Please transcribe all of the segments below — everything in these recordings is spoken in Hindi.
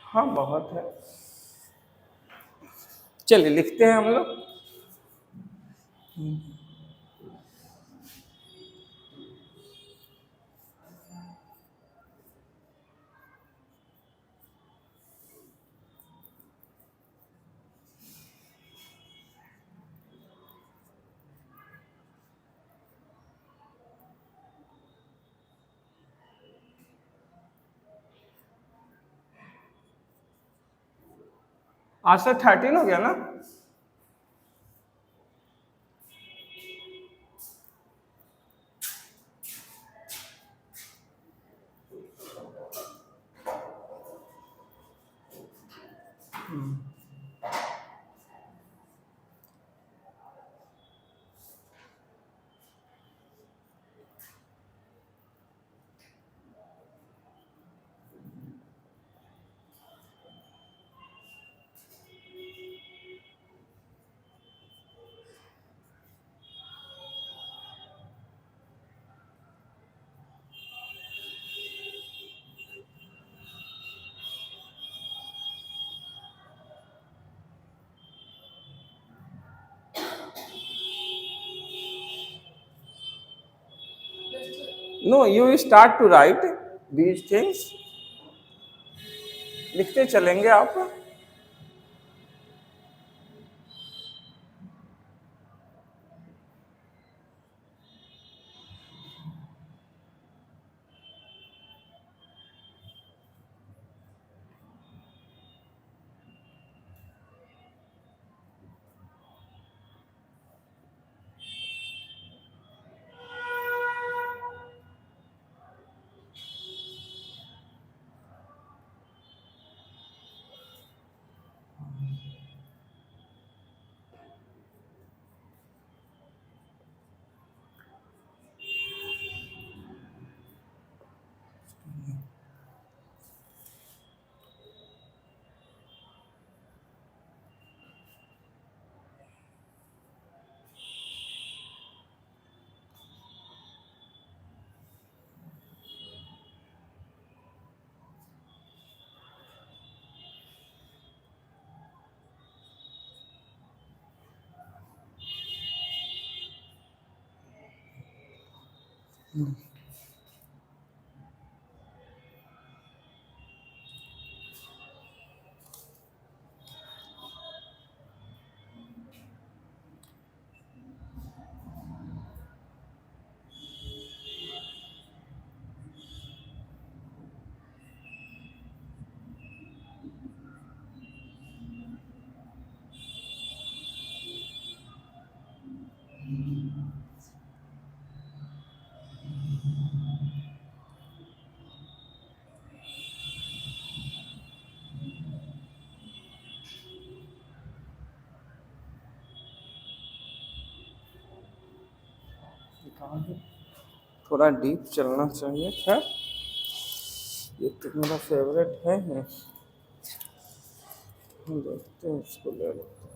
हाँ बहुत है। चलिए लिखते हैं हम लोग। आज से 13 हो गया ना? No, you start to write these things. लिखते चलेंगे आप। थोड़ा डीप चलना चाहिए था। ये तो मेरा फेवरेट है। देखते हैं, इसको ले लेते हैं।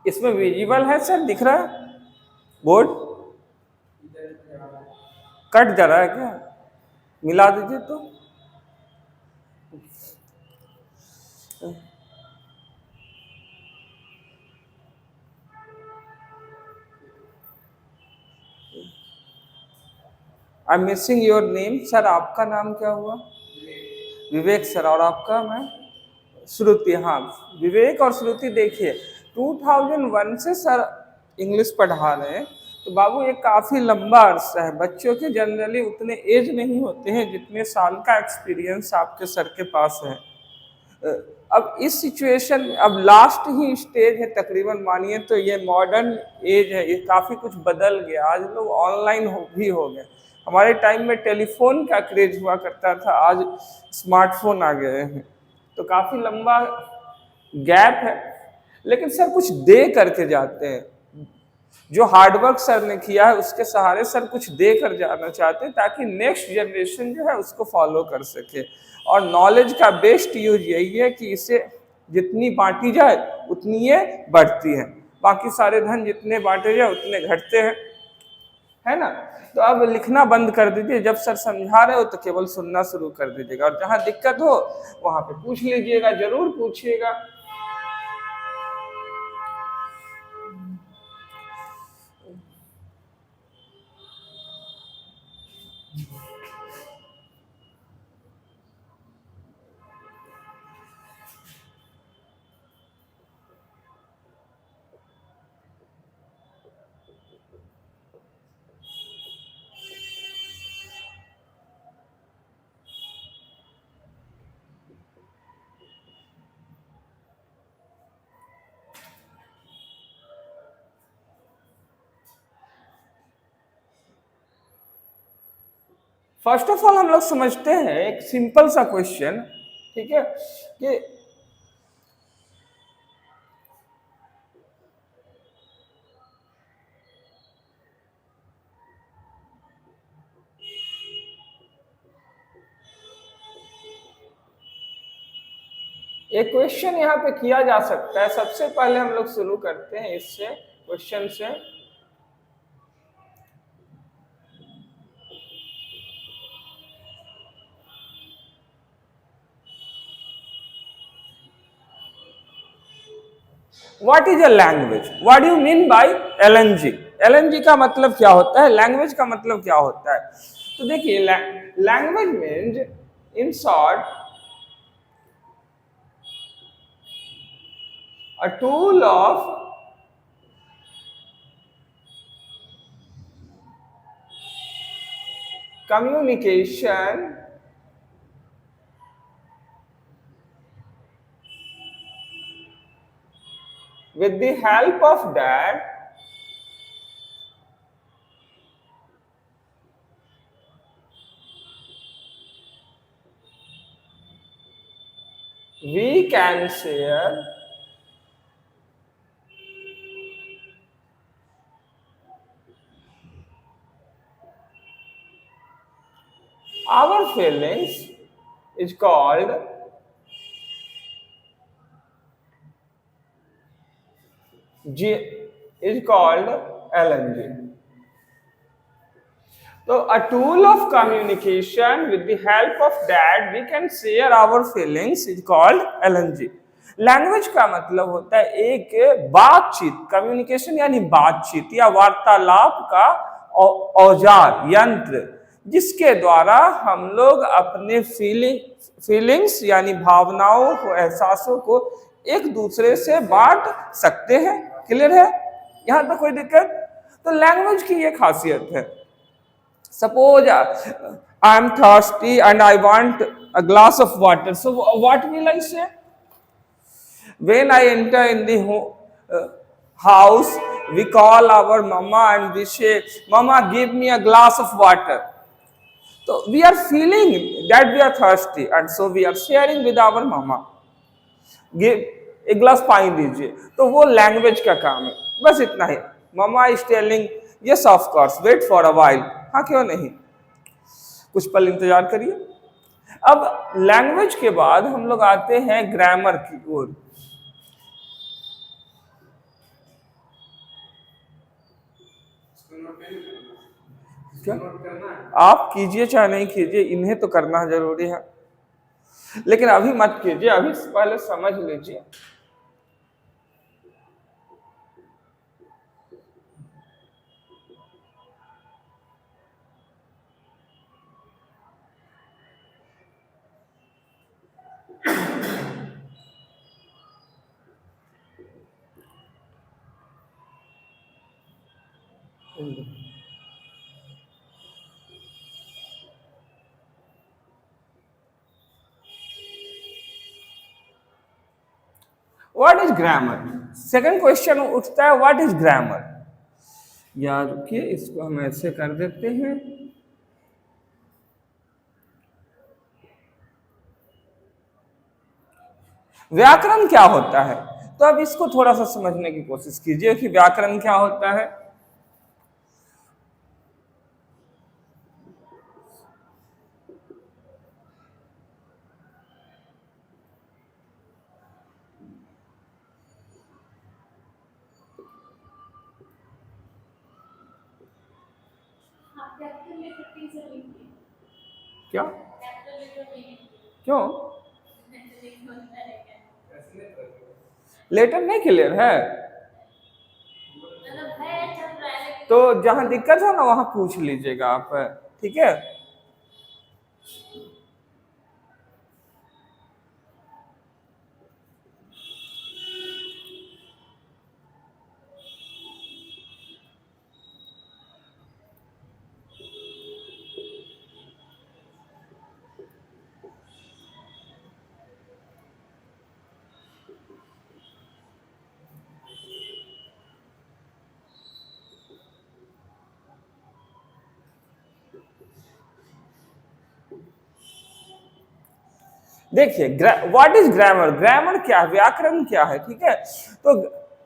इसमें विजिबल है सर, दिख रहा है बोर्ड? कट जा रहा है क्या? मिला दीजिए तो। I am missing your name sir, आपका नाम क्या हुआ? विवेक सर, और आपका? मैं श्रुति। हाँ, विवेक और श्रुति देखिए 2001 से सर इंग्लिश पढ़ा रहे हैं, तो बाबू ये काफ़ी लंबा अरसा है। बच्चों के जनरली उतने एज नहीं होते हैं जितने साल का एक्सपीरियंस आपके सर के पास है। अब इस सिचुएशन में अब लास्ट ही स्टेज है तकरीबन, मानिए तो ये मॉडर्न एज है, ये काफ़ी कुछ बदल गया। आज लोग ऑनलाइन भी हो गए। हमारे टाइम में टेलीफोन का क्रेज हुआ करता था, आज स्मार्टफोन आ गए हैं, तो काफ़ी लंबा गैप है। लेकिन सर कुछ दे करके जाते हैं, जो हार्डवर्क सर ने किया है उसके सहारे सर कुछ दे कर जाना चाहते हैं, ताकि नेक्स्ट जनरेशन जो है उसको फॉलो कर सके। और नॉलेज का बेस्ट यूज यही है कि इसे जितनी बांटी जाए उतनी ये बढ़ती है, बाकी सारे धन जितने बांटे जाए उतने घटते हैं, है ना? तो अब लिखना बंद कर दीजिए, जब सर समझा रहे हो तो केवल सुनना शुरू कर दीजिएगा, और जहां दिक्कत हो वहां पे पूछ लीजिएगा, जरूर पूछिएगा। फर्स्ट ऑफ ऑल हम लोग समझते हैं एक सिंपल सा क्वेश्चन, ठीक है, कि एक क्वेश्चन यहाँ पे किया जा सकता है। सबसे पहले हम लोग शुरू करते हैं इससे क्वेश्चन से। What is a language? What do you mean by LNG? LNG का मतलब क्या होता है, लैंग्वेज का मतलब क्या होता है? तो देखिए, language means in short a tool of communication with the help of that we can share our feelings is called LNG. So a tool of communication with the help of that we can share our feelings is called LNG. Language का मतलब होता है एक बातचीत, कम्युनिकेशन यानी बातचीत या वार्तालाप का औजार, यंत्र, जिसके द्वारा हम लोग अपने फीलिंग्स यानी भावनाओं को, एहसासों को एक दूसरे से बांट सकते हैं। क्लियर है? यहां तक कोई दिक्कत? तो लैंग्वेज की ये खासियत है। Suppose I am thirsty and I want a glass of water. So what will I say? When I enter in the house, we call our mama and we say, "Mama, give me a glass of water." So we are feeling that we are thirsty, and so we are sharing with our mama. Give एक गिलास पानी दीजिए, तो वो लैंग्वेज का काम है। बस इतना ही। Mama is telling yes of course, wait for a while. हाँ, क्यों नहीं, कुछ पल इंतजार करिए। अब लैंग्वेज के बाद हम लोग आते हैं ग्रामर की ओर। क्या आप कीजिए चाहे नहीं कीजिए, इन्हें तो करना जरूरी है, लेकिन अभी मत कीजिए, अभी पहले समझ लीजिए। What is grammar? Second question उठता है, व्हाट इज ग्रामर? यार रुकिए, इसको हम ऐसे कर देते हैं। व्याकरण क्या होता है? तो अब इसको थोड़ा सा समझने की कोशिश कीजिए कि व्याकरण क्या होता है। क्या? क्यों? लेटर नहीं क्लियर है? तो जहां दिक्कत है ना वहां पूछ लीजिएगा आप, ठीक है? देखिए, व्हाट इज ग्रामर? ग्रामर क्या है, व्याकरण क्या है, ठीक है? तो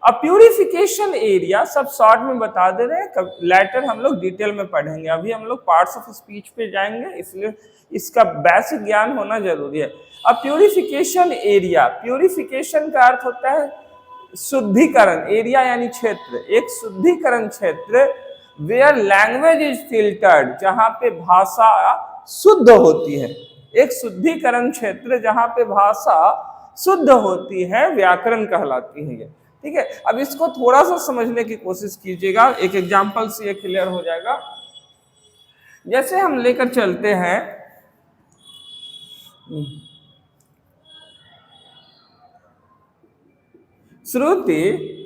अ प्यूरिफिकेशन एरिया, सब शॉर्ट में बता दे रहे हैं, लेटर हम लोग डिटेल में पढ़ेंगे, अभी हम लोग पार्ट्स ऑफ स्पीच पे जाएंगे, इसलिए इसका बेसिक ज्ञान होना जरूरी है। अ प्यूरिफिकेशन एरिया, प्यूरिफिकेशन का अर्थ होता है शुद्धिकरण, एरिया यानी क्षेत्र, एक शुद्धिकरण क्षेत्र, वेयर लैंग्वेज इज फिल्टर्ड, जहां पे भाषा शुद्ध होती है, एक शुद्धिकरण क्षेत्र जहां पे भाषा शुद्ध होती है, व्याकरण कहलाती है ये, ठीक है? अब इसको थोड़ा सा समझने की कोशिश कीजिएगा, एक एग्जांपल से ये क्लियर हो जाएगा। जैसे हम लेकर चलते हैं श्रुति,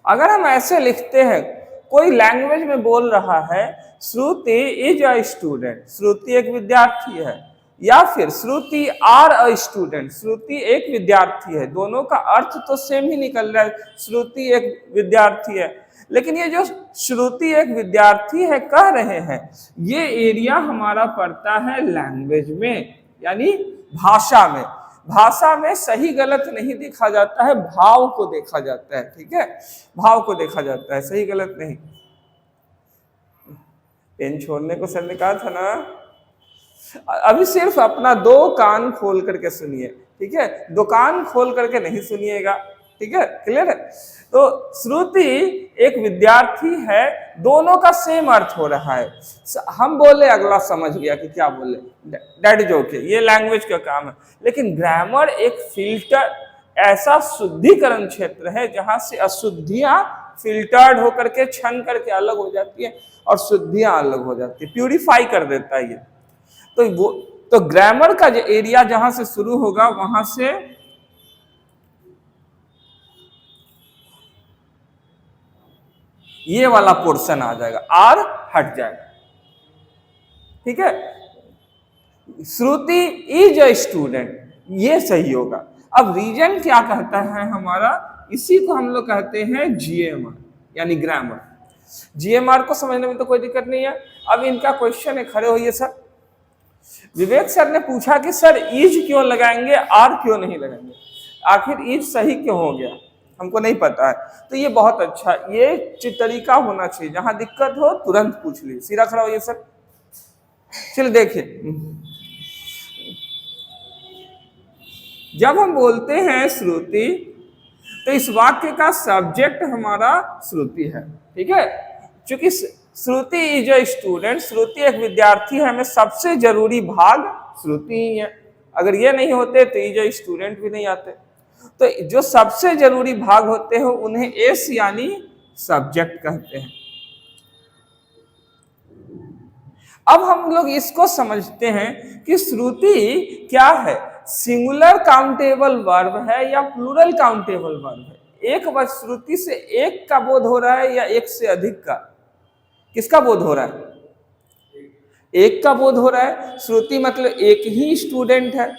अगर हम ऐसे लिखते हैं, कोई लैंग्वेज में बोल रहा है श्रुति इज अ स्टूडेंट, श्रुति एक विद्यार्थी है, या फिर श्रुति आर अ स्टूडेंट, श्रुति एक विद्यार्थी है, दोनों का अर्थ तो सेम ही निकल रहा है, श्रुति एक विद्यार्थी है, लेकिन ये जो श्रुति एक विद्यार्थी है कह रहे हैं, ये एरिया हमारा पड़ता है लैंग्वेज में, यानी भाषा में। भाषा में सही गलत नहीं देखा जाता है, भाव को देखा जाता है, ठीक है? भाव को देखा जाता है, सही गलत नहीं। पेन छोड़ने को सर ने कहा था ना। अभी सिर्फ अपना दो कान खोल करके सुनिए, ठीक है? दो कान खोल करके नहीं सुनिएगा, ठीक है? क्लियर है? तो श्रुति एक विद्यार्थी है, दोनों का सेम अर्थ हो रहा है, हम बोले अगला समझ गया कि क्या बोले, दैट इज ओके, ये लैंग्वेज का काम है। लेकिन ग्रामर एक फिल्टर, ऐसा शुद्धिकरण क्षेत्र है जहां से अशुद्धियां फिल्टर्ड होकर के छन करके अलग हो जाती है और शुद्धियां अलग हो जाती है, प्यूरिफाई कर देता है ये। तो वो, तो ग्रामर का जो एरिया जहां से शुरू होगा वहां से ये वाला पोर्शन आ जाएगा, आर हट जाएगा, ठीक है? श्रुति इज अ स्टूडेंट, ये सही होगा। अब रीजन क्या कहता है हमारा, इसी को हम लोग कहते हैं जीएमआर, यानी ग्रामर। जीएमआर को समझने में तो कोई दिक्कत नहीं है। अब इनका क्वेश्चन है, खड़े होइए सर। विवेक सर ने पूछा कि सर इज क्यों लगाएंगे, आर क्यों नहीं लगाएंगे, आखिर इज सही क्यों हो गया, हमको नहीं पता है। तो ये बहुत अच्छा, ये तरीका होना चाहिए, जहां दिक्कत हो तुरंत पूछ लीजिए। सीधा खड़ा होइए सर। चलिए देखिए, जब हम बोलते हैं श्रुति, तो इस वाक्य का सब्जेक्ट हमारा श्रुति है, ठीक है। क्योंकि श्रुति इज ए स्टूडेंट, श्रुति एक विद्यार्थी है, हमें सबसे जरूरी भाग श्रुति ही है। अगर ये नहीं होते तो इज ए स्टूडेंट भी नहीं आते। तो जो सबसे जरूरी भाग होते हैं उन्हें एस यानी सब्जेक्ट कहते हैं। अब हम लोग इसको समझते हैं कि श्रुति क्या है, सिंगुलर काउंटेबल वर्ब है या प्लूरल काउंटेबल वर्ब है। एक बार श्रुति से एक का बोध हो रहा है या एक से अधिक का, किसका बोध हो रहा है, एक का बोध हो रहा है। श्रुति मतलब एक ही स्टूडेंट है,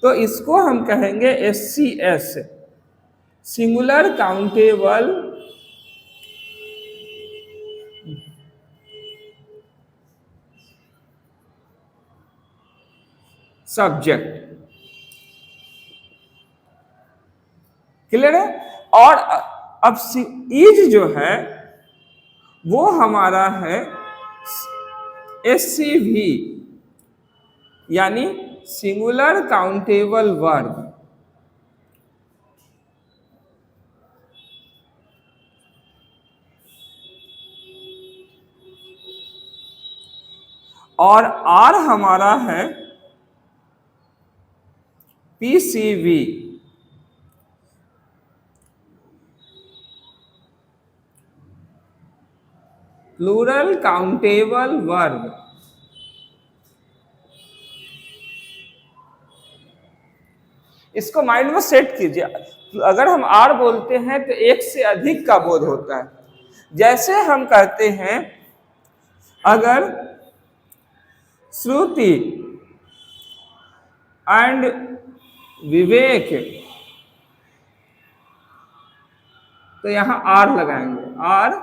तो इसको हम कहेंगे SCS, singular countable subject. Clear है। और अब इज जो है वो हमारा है SCV, यानी सिंगुलर काउंटेबल वर्ब। और आर हमारा है PCV, प्लूरल काउंटेबल वर्ब। इसको माइंड में सेट कीजिए। अगर हम आर बोलते हैं तो एक से अधिक का बोध होता है। जैसे हम कहते हैं अगर श्रुति एंड विवेक, तो यहां आर लगाएंगे, आर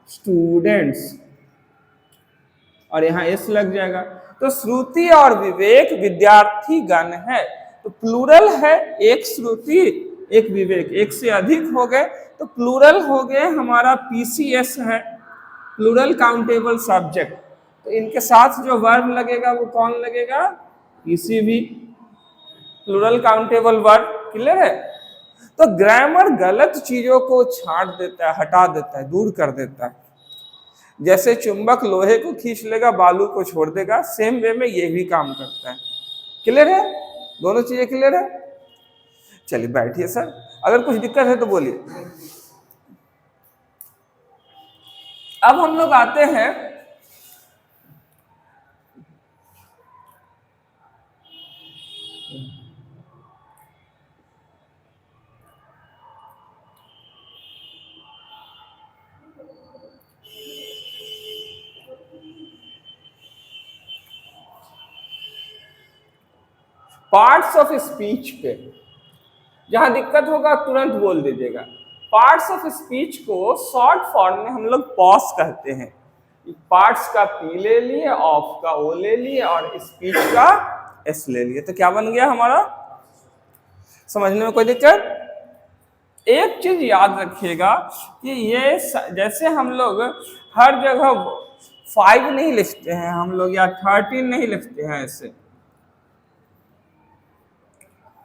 स्टूडेंट्स, और यहां एस लग जाएगा। तो श्रुति और विवेक विद्यार्थी गण है, तो प्लूरल है, एक श्रुति एक विवेक, एक से अधिक हो गए तो प्लूरल हो गए, हमारा PCS है, प्लूरल काउंटेबल सब्जेक्ट। तो इनके साथ जो वर्ब लगेगा वो कौन लगेगा, PCV, plural countable verb. Clear है। तो ग्रामर गलत चीजों को छांट देता है, हटा देता है, दूर कर देता है। जैसे चुंबक लोहे को खींच लेगा, बालू को छोड़ देगा, सेम वे में ये भी काम करता है। क्लियर है, दोनों चीजें क्लियर है। चलिए बैठिए सर, अगर कुछ दिक्कत है तो बोलिए। अब हम लोग आते हैं पार्ट्स ऑफ स्पीच पे। जहां दिक्कत होगा तुरंत बोल दीजिएगा। पार्ट्स ऑफ स्पीच को शॉर्ट फॉर्म में हम लोग पॉज कहते हैं। पार्ट्स का पी ले लिए, ऑफ का ओ ले लिए और स्पीच का एस ले लिए, तो क्या बन गया हमारा, समझने में कोई दिक्कत। एक चीज याद रखिएगा कि ये जैसे हम लोग हर जगह 5 नहीं लिखते हैं हम लोग, या 13 नहीं लिखते हैं, ऐसे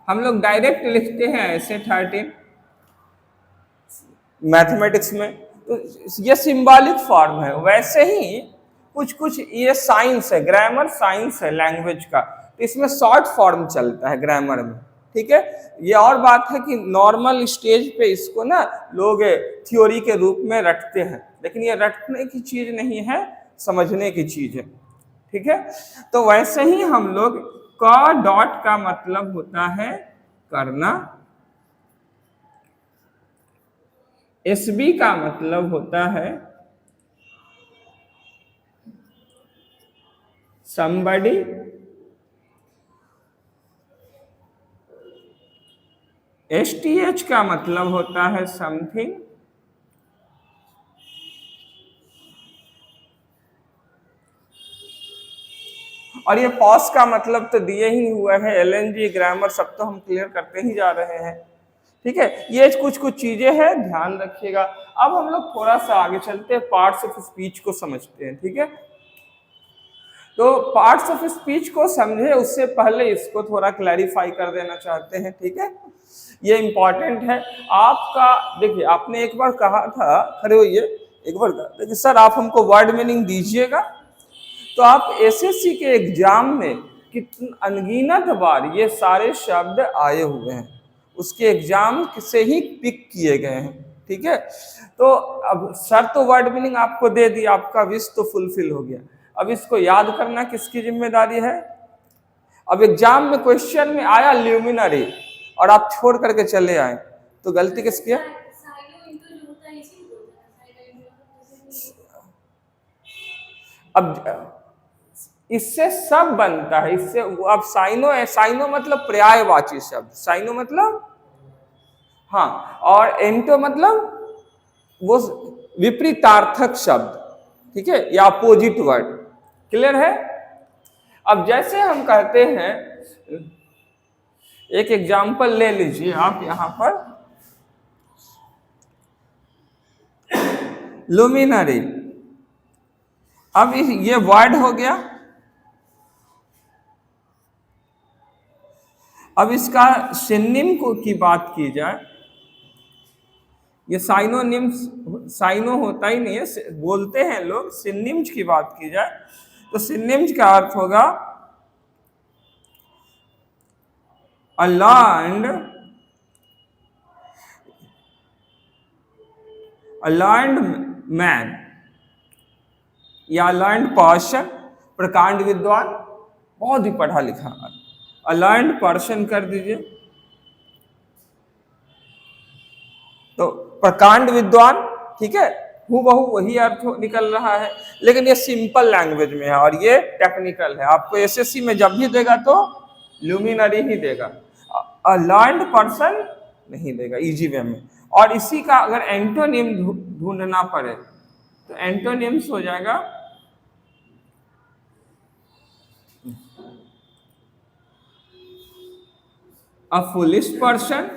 हम लोग डायरेक्ट लिखते हैं ऐसे 13 मैथमेटिक्स में, तो ये सिंबॉलिक फॉर्म है। वैसे ही कुछ कुछ ये साइंस है, ग्रामर साइंस है लैंग्वेज का, तो इसमें शॉर्ट फॉर्म चलता है ग्रामर में, ठीक है। ये और बात है कि नॉर्मल स्टेज पे इसको ना लोग थ्योरी के रूप में रटते हैं, लेकिन ये रटने की चीज नहीं है, समझने की चीज है, ठीक है। तो वैसे ही हम लोग का डॉट का मतलब होता है करना, SB का मतलब होता है somebody, STH का मतलब होता है समथिंग, और ये पॉज का मतलब तो दिए ही हुए हैं, एलएनजी ग्रामर सब तो हम क्लियर करते ही जा रहे हैं। ठीक है, ये कुछ कुछ चीजें हैं, ध्यान रखिएगा। अब हम लोग थोड़ा सा आगे चलते हैं, पार्ट्स ऑफ स्पीच को समझते हैं। ठीक है, तो पार्ट्स ऑफ स्पीच को समझे उससे पहले इसको थोड़ा क्लैरिफाई कर देना चाहते हैं। ठीक है, ये इंपॉर्टेंट है आपका। देखिए, आपने एक बार कहा था, खड़े होइए, एक बार कहा था कि सर आप हमको वर्ड मीनिंग दीजिएगा। तो आप एसएससी के एग्जाम में कितना अनगिनत बार ये सारे शब्द आए हुए हैं, उसके एग्जाम से ही पिक किए गए हैं। ठीक है, तो अब सर तो वर्ड मीनिंग आपको दे दी, आपका विश तो फुलफिल हो गया। अब इसको याद करना किसकी जिम्मेदारी है? अब एग्जाम में क्वेश्चन में आया ल्यूमिनरी और आप छोड़ करके चले आए, तो गलती किसकी है? अब इससे सब बनता है, इससे अब साइनो है, साइनो मतलब पर्यायवाची शब्द, साइनो मतलब हाँ, और एंटो मतलब वो विपरीतार्थक शब्द। ठीक है, या अपोजिट वर्ड। क्लियर है? अब जैसे हम कहते हैं, एक एग्जाम्पल ले लीजिए आप यहां पर, लुमिनरी। अब ये वर्ड हो गया। अब इसका सिनोनिम की बात की जाए, ये साइनोनिम्स, साइनो होता ही नहीं है, बोलते हैं लोग। सिनोनिम्स की बात की जाए तो सिनोनिम्स का अर्थ होगा लर्न्ड मैन या लर्न्ड पर्सन, प्रकांड विद्वान, बहुत ही पढ़ा लिखा। लर्न्ड पर्सन कर दीजिए तो प्रकांड विद्वान। ठीक है, हूबहू वही अर्थ निकल रहा है, लेकिन ये सिंपल लैंग्वेज में है और ये टेक्निकल है। आपको एसएससी में जब भी देगा तो लुमिनरी ही देगा, लर्न्ड पर्सन नहीं देगा, इजी वे में। और इसी का अगर एंटोनिम ढूंढना पड़े तो एंटोनिम्स हो जाएगा अ फुलिश पर्सन।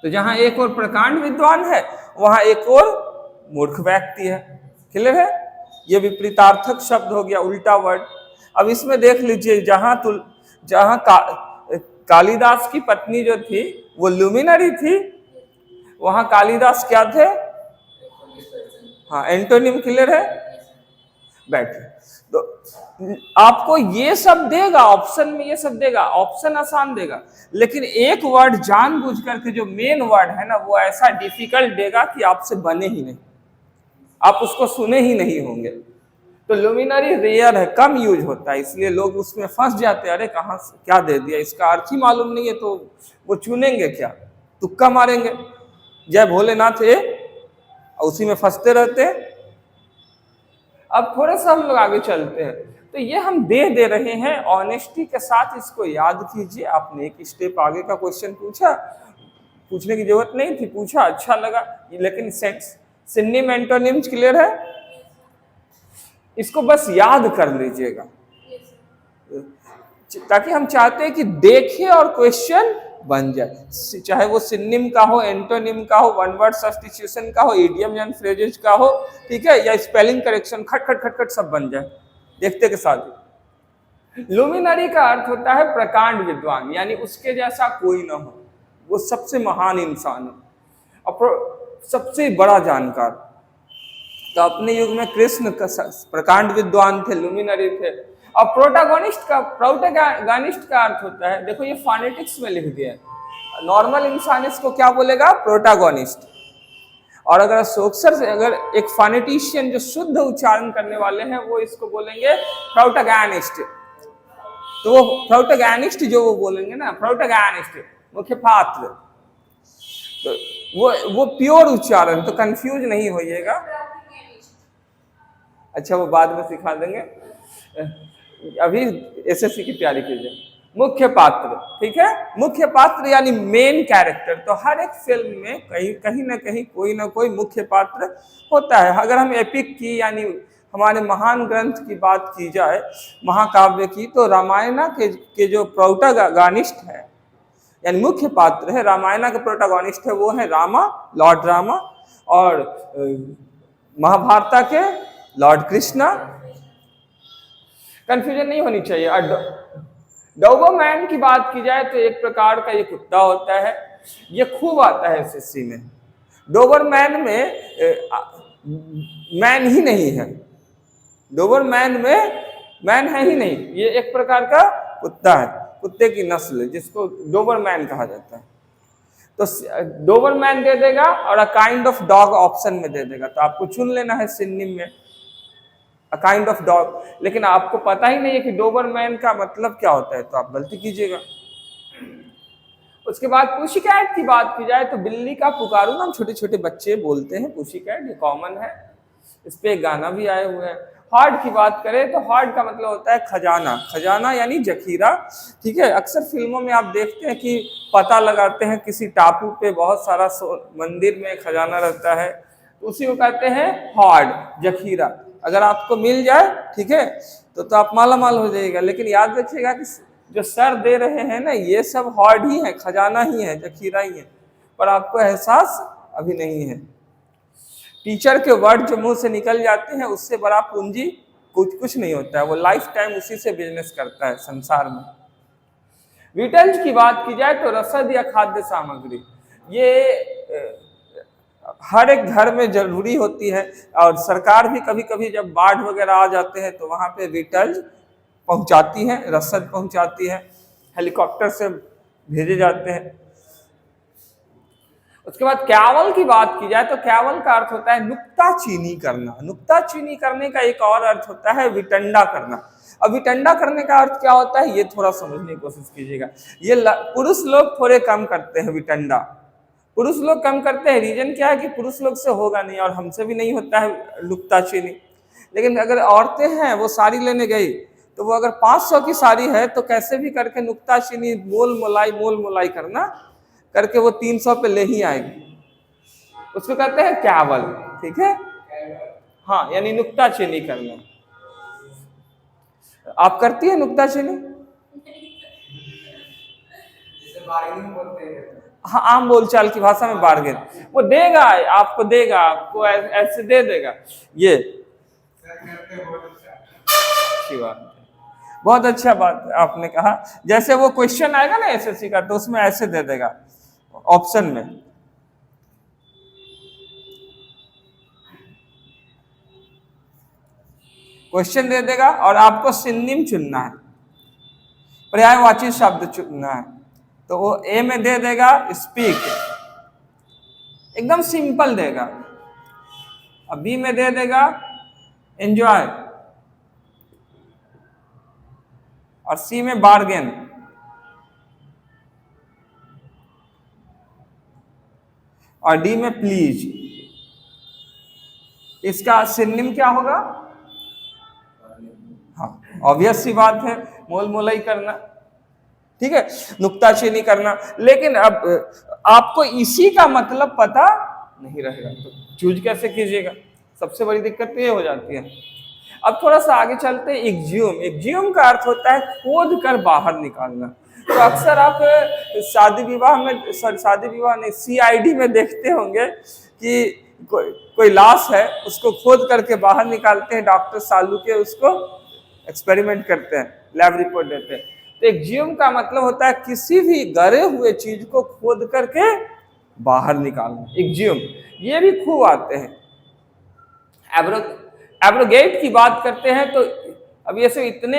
तो जहां एक और प्रकांड विद्वान है, वहां एक और मूर्ख व्यक्ति है। क्लियर है? ये विपरीतार्थक शब्द हो गया, उल्टा वर्ड। अब इसमें देख लीजिए, जहां कालिदास की पत्नी जो थी वो लुमिनरी थी, वहां कालिदास क्या थे? हाँ, एंटोनिम। क्लियर है? बैठे। तो आपको ये सब देगा ऑप्शन में, ये सब देगा, ऑप्शन आसान देगा, लेकिन एक वर्ड जानबूझ करके जो मेन वर्ड है ना, वो ऐसा डिफिकल्ट देगा कि आपसे बने ही नहीं, आप उसको सुने ही नहीं होंगे। तो लुमिनरी रेयर है, कम यूज होता है, इसलिए लोग उसमें फंस जाते हैं। अरे कहाँ से क्या दे दिया, इसका अर्थ ही मालूम नहीं है, तो वो चुनेंगे क्या? तुक्का मारेंगे, जय भोलेनाथ है, उसी में फंसते रहते हैं। अब थोड़ा सा हम लोग आगे चलते हैं, तो ये हम दे रहे हैं ऑनेस्टी के साथ, इसको याद कीजिए। आपने एक स्टेप आगे का क्वेश्चन पूछा, पूछने की जरूरत नहीं थी, पूछा, अच्छा लगा, लेकिन सिनोनिम एंटोनिम्स क्लियर है, इसको बस याद कर लीजिएगा, ताकि हम चाहते हैं कि देखें और क्वेश्चन बन जाए, चाहे वो सिनोनिम का हो, एंटोनिम का हो, वन वर्ड सब्स्टिट्यूशन का हो, इडियम एंड फ्रेजेस का हो, ठीक है, या स्पेलिंग करेक्शन, खट खट खट खट सब बन जाए देखते के साथ ही। लुमिनरी का अर्थ होता है प्रकांड विद्वान, यानी उसके जैसा कोई ना हो, वो सबसे महान इंसान है और सबसे बड़ा जानकार। तो अपने युग में कृष्ण प्रकांड विद्वान थे, लुमिनरी थे। और प्रोटैगनिस्ट का अर्थ होता है, देखो ये फोनेटिक्स में लिख दिया है, नॉर्मल इंसान इसको क्या बोलेगा? प्रोटैगनिस्ट। और अगर सोक्सर से, अगर एक फोनेटिशियन जो शुद्ध उच्चारण करने वाले हैं, वो इसको बोलेंगे प्रोटैगनिस्ट। तो वो प्रोटैगनिस्ट जो वो बोलेंगे ना, प्रोटैगनिस्ट मुख्य पात्र, तो वो प्योर उच्चारण, तो कंफ्यूज नहीं होइएगा। अच्छा, वो बाद में सिखा देंगे, अभी एसएससी की तैयारी कीजिए। मुख्य पात्र, ठीक है, मुख्य पात्र यानी मेन कैरेक्टर। तो हर एक फिल्म में कहीं ना कहीं कोई ना कोई मुख्य पात्र होता है। अगर हम एपिक की यानी हमारे महान ग्रंथ की बात की जाए, महाकाव्य की, तो रामायण के जो प्रोटैगनिस्ट है, यानी मुख्य पात्र है, रामायण का प्रोटैगनिस्ट है, वो है रामा, लॉर्ड रामा, और महाभारता के लॉर्ड कृष्णा। कंफ्यूजन नहीं होनी चाहिए। डोबरमैन की बात की जाए तो एक प्रकार का ये कुत्ता होता है, ये खूब आता है एसएससी में। डोबरमैन में मैन ही नहीं है, डोबरमैन में मैन है ही नहीं, ये एक प्रकार का कुत्ता है, कुत्ते की नस्ल है जिसको डोबरमैन कहा जाता है। तो डोबरमैन दे देगा और a kind of dog option में दे देगा, तो आपको चुन लेना है सिनोनिम में अ काइंड ऑफ डॉग। लेकिन आपको पता ही नहीं है कि डोबरमैन का मतलब क्या होता है, तो आप गलती कीजिएगा। उसके बाद पुशीकैट की बात की जाए तो बिल्ली का पुकारू नाम छोटे छोटे बच्चे बोलते हैं, पुशीकैट, ये कॉमन है, इस पे एक गाना भी आए हुए हैं। हार्ड की बात करें तो हार्ड का मतलब होता है खजाना, खजाना यानी जखीरा, ठीक है। अक्सर फिल्मों में आप देखते हैं कि पता लगाते हैं किसी टापू पे बहुत सारा मंदिर में खजाना रहता है, तो उसी को कहते हैं हार्ड, जखीरा। अगर आपको मिल जाए, ठीक है, तो आप माला माल हो जाएगा। लेकिन याद रखिएगा कि जो सर दे रहे हैं ना, ये सब हार्ड ही है, खजाना ही है, जखीरा ही है, पर आपको एहसास अभी नहीं है। टीचर के वर्ड जो मुंह से निकल जाते हैं, उससे बड़ा पूंजी कुछ नहीं होता है, वो लाइफ टाइम उसी से बिजनेस करता है संसार में। विटल्स की बात की जाए तो रसद या खाद्य सामग्री, ये हर एक घर में जरूरी होती है, और सरकार भी कभी कभी जब बाढ़ वगैरह आ जाते हैं तो वहां पे विटल्स पहुंचाती है, रसद पहुंचाती है, हेलीकॉप्टर से भेजे जाते हैं। उसके बाद कैवल की बात की जाए तो कैवल का अर्थ होता है नुक्ताचीनी करना। नुक्ताचीनी करने का एक और अर्थ होता है विटंडा करना। अब विटंडा करने का अर्थ क्या होता है, ये थोड़ा समझने की कोशिश कीजिएगा। ये पुरुष लोग थोड़े कम करते हैं विटंडा, पुरुष लोग कम करते हैं। रीजन क्या है कि पुरुष लोग से होगा नहीं और हमसे भी नहीं होता है नुक्ताचीनी। लेकिन अगर औरतें हैं, वो साड़ी लेने गई, तो वो अगर 500 की साड़ी है तो कैसे भी करके नुक्ताचीनी मोल मोलाई करना करके वो 300 पे ले ही आएगी, उसको कहते हैं कैवल, ठीक है। हाँ, यानी नुक्ताचीनी करना। आप करती है नुक्ताचीनी? हाँ, आम बोलचाल की भाषा में बार्गेन। वो देगा, आपको देगा, आपको ऐसे दे देगा। ये अच्छी बात, बहुत अच्छा बात आपने कहा। जैसे वो क्वेश्चन आएगा ना एसएससी का, तो उसमें ऐसे दे देगा ऑप्शन में, क्वेश्चन दे देगा और आपको सिनोनिम चुनना है, पर्यायवाची शब्द चुनना है। तो वो ए में दे देगा स्पीक, एकदम सिंपल देगा। अब बी में दे देगा एंजॉय, और सी में बार्गेन, और डी में प्लीज। इसका सिनोनिम क्या होगा? हाँ, ऑब्वियस सी बात है, मोल मोलाई करना, ठीक है, नुक्ताचीनी करना। लेकिन अब आपको इसी का मतलब पता नहीं रहेगा तो चूज कैसे कीजिएगा? सबसे बड़ी दिक्कत तो ये हो जाती है। अब थोड़ा सा आगे चलते हैं। एक्जियम, एक्जियम का अर्थ होता है खोद कर बाहर निकालना। तो अक्सर आप शादी विवाह नहीं, सीआईडी में देखते होंगे कि कोई लाश है, उसको खोद करके बाहर निकालते हैं डॉक्टर सालू के, उसको एक्सपेरिमेंट करते हैं, लैब रिपोर्ट देते हैं। तो एक्जियम का मतलब होता है किसी भी गरे हुए चीज को खोद करके बाहर निकालना, एक्जियम। ये भी खूब आते हैं। एब्रोगेट की बात करते हैं तो अब ये सब इतने,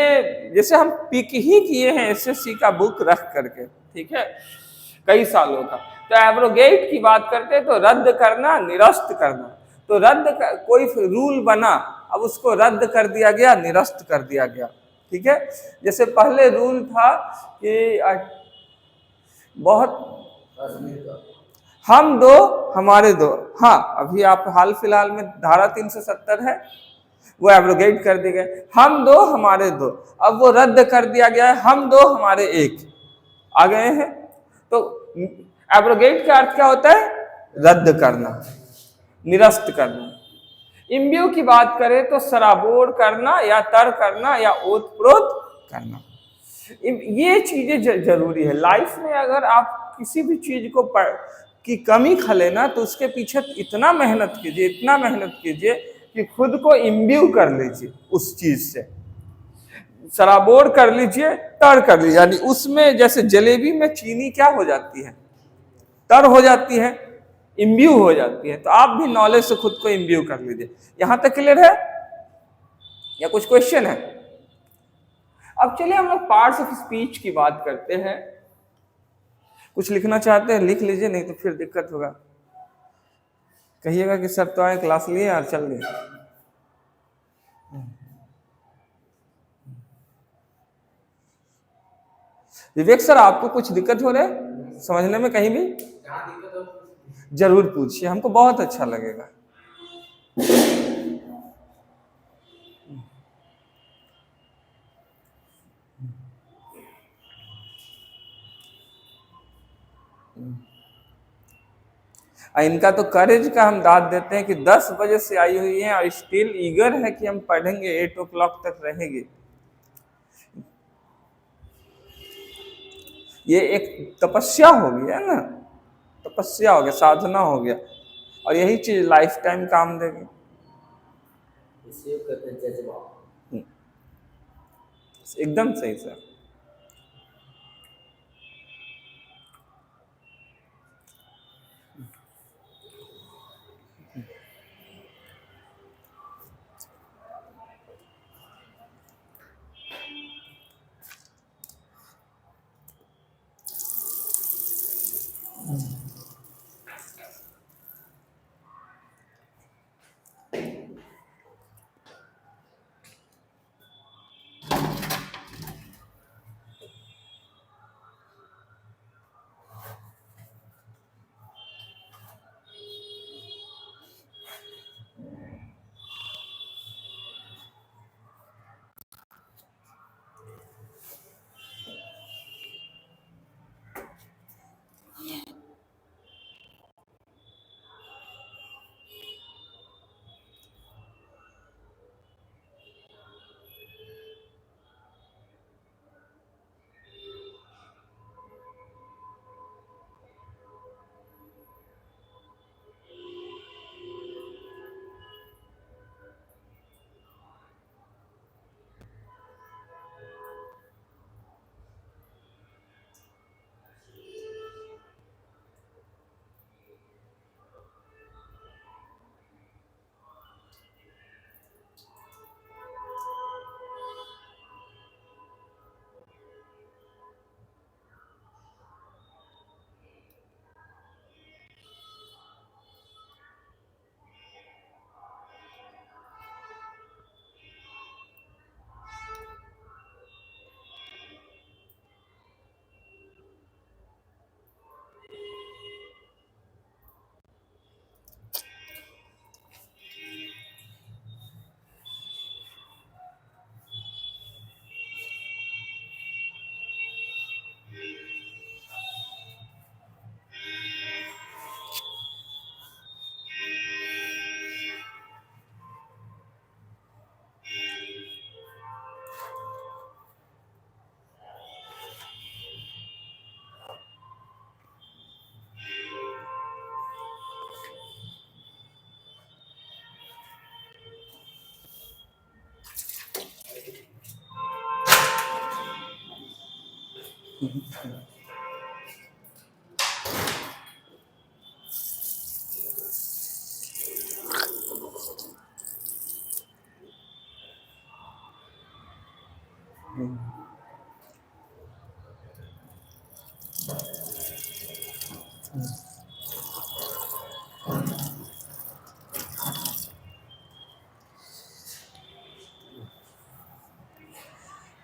जैसे हम पिक ही किए हैं एसएससी का बुक रख करके, ठीक है, कई सालों का। तो एब्रोगेट की बात करते हैं तो रद्द करना, निरस्त करना। तो कोई रूल बना, अब उसको रद्द कर दिया गया, निरस्त कर दिया गया, ठीक है। जैसे पहले रूल था कि बहुत हम दो हमारे दो, हाँ, अभी आप हाल फिलहाल में धारा 370 है, वो एब्रोगेट कर दिए गए। हम दो हमारे दो, अब वो रद्द कर दिया गया है, हम दो हमारे एक आ गए हैं। तो एब्रोगेट का अर्थ क्या होता है? रद्द करना, निरस्त करना। इम्ब्यू की बात करें तो सराबोर करना या तर करना या ओतप्रोत करना, ये चीजें जरूरी है लाइफ में। अगर आप किसी भी चीज को की कमी खले ना तो उसके पीछे इतना मेहनत कीजिए, इतना मेहनत कीजिए कि खुद को इम्ब्यू कर लीजिए उस चीज से, सराबोर कर लीजिए, तर कर लीजिए। यानी उसमें जैसे जलेबी में चीनी क्या हो जाती है, तर हो जाती है, इम्ब्यू हो जाती है। तो आप भी नॉलेज से खुद को इम्ब्यू कर लीजिए। यहां तक क्लियर है या कुछ क्वेश्चन है? अब चलिए हम लोग पार्ट्स ऑफ स्पीच की बात करते हैं। कुछ लिखना चाहते हैं लिख लीजिए, नहीं तो फिर दिक्कत होगा, कहिएगा कि सर तो आए क्लास लिए और चल गए। विवेक सर आपको कुछ दिक्कत हो रहा है समझने में? कहीं भी जरूर पूछिए, हमको बहुत अच्छा लगेगा। इनका तो करेज का हम दाद देते हैं कि 10 बजे से आई हुई है और स्टिल ईगर है कि हम पढ़ेंगे, 8 o'clock तक रहेंगे। ये एक तपस्या हो गया ना, तपस्या हो गया, साधना हो गया, और यही चीज लाइफ टाइम काम देगी। एकदम सही सर।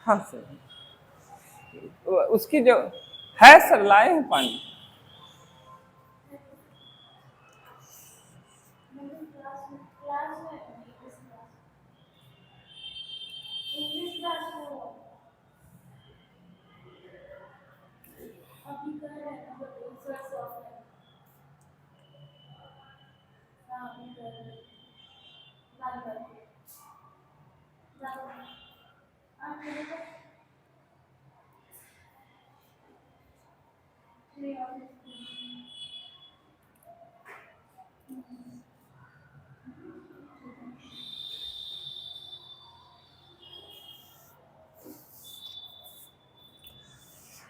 हाँ सर, उसकी जो है सर, लाए हैं पानी।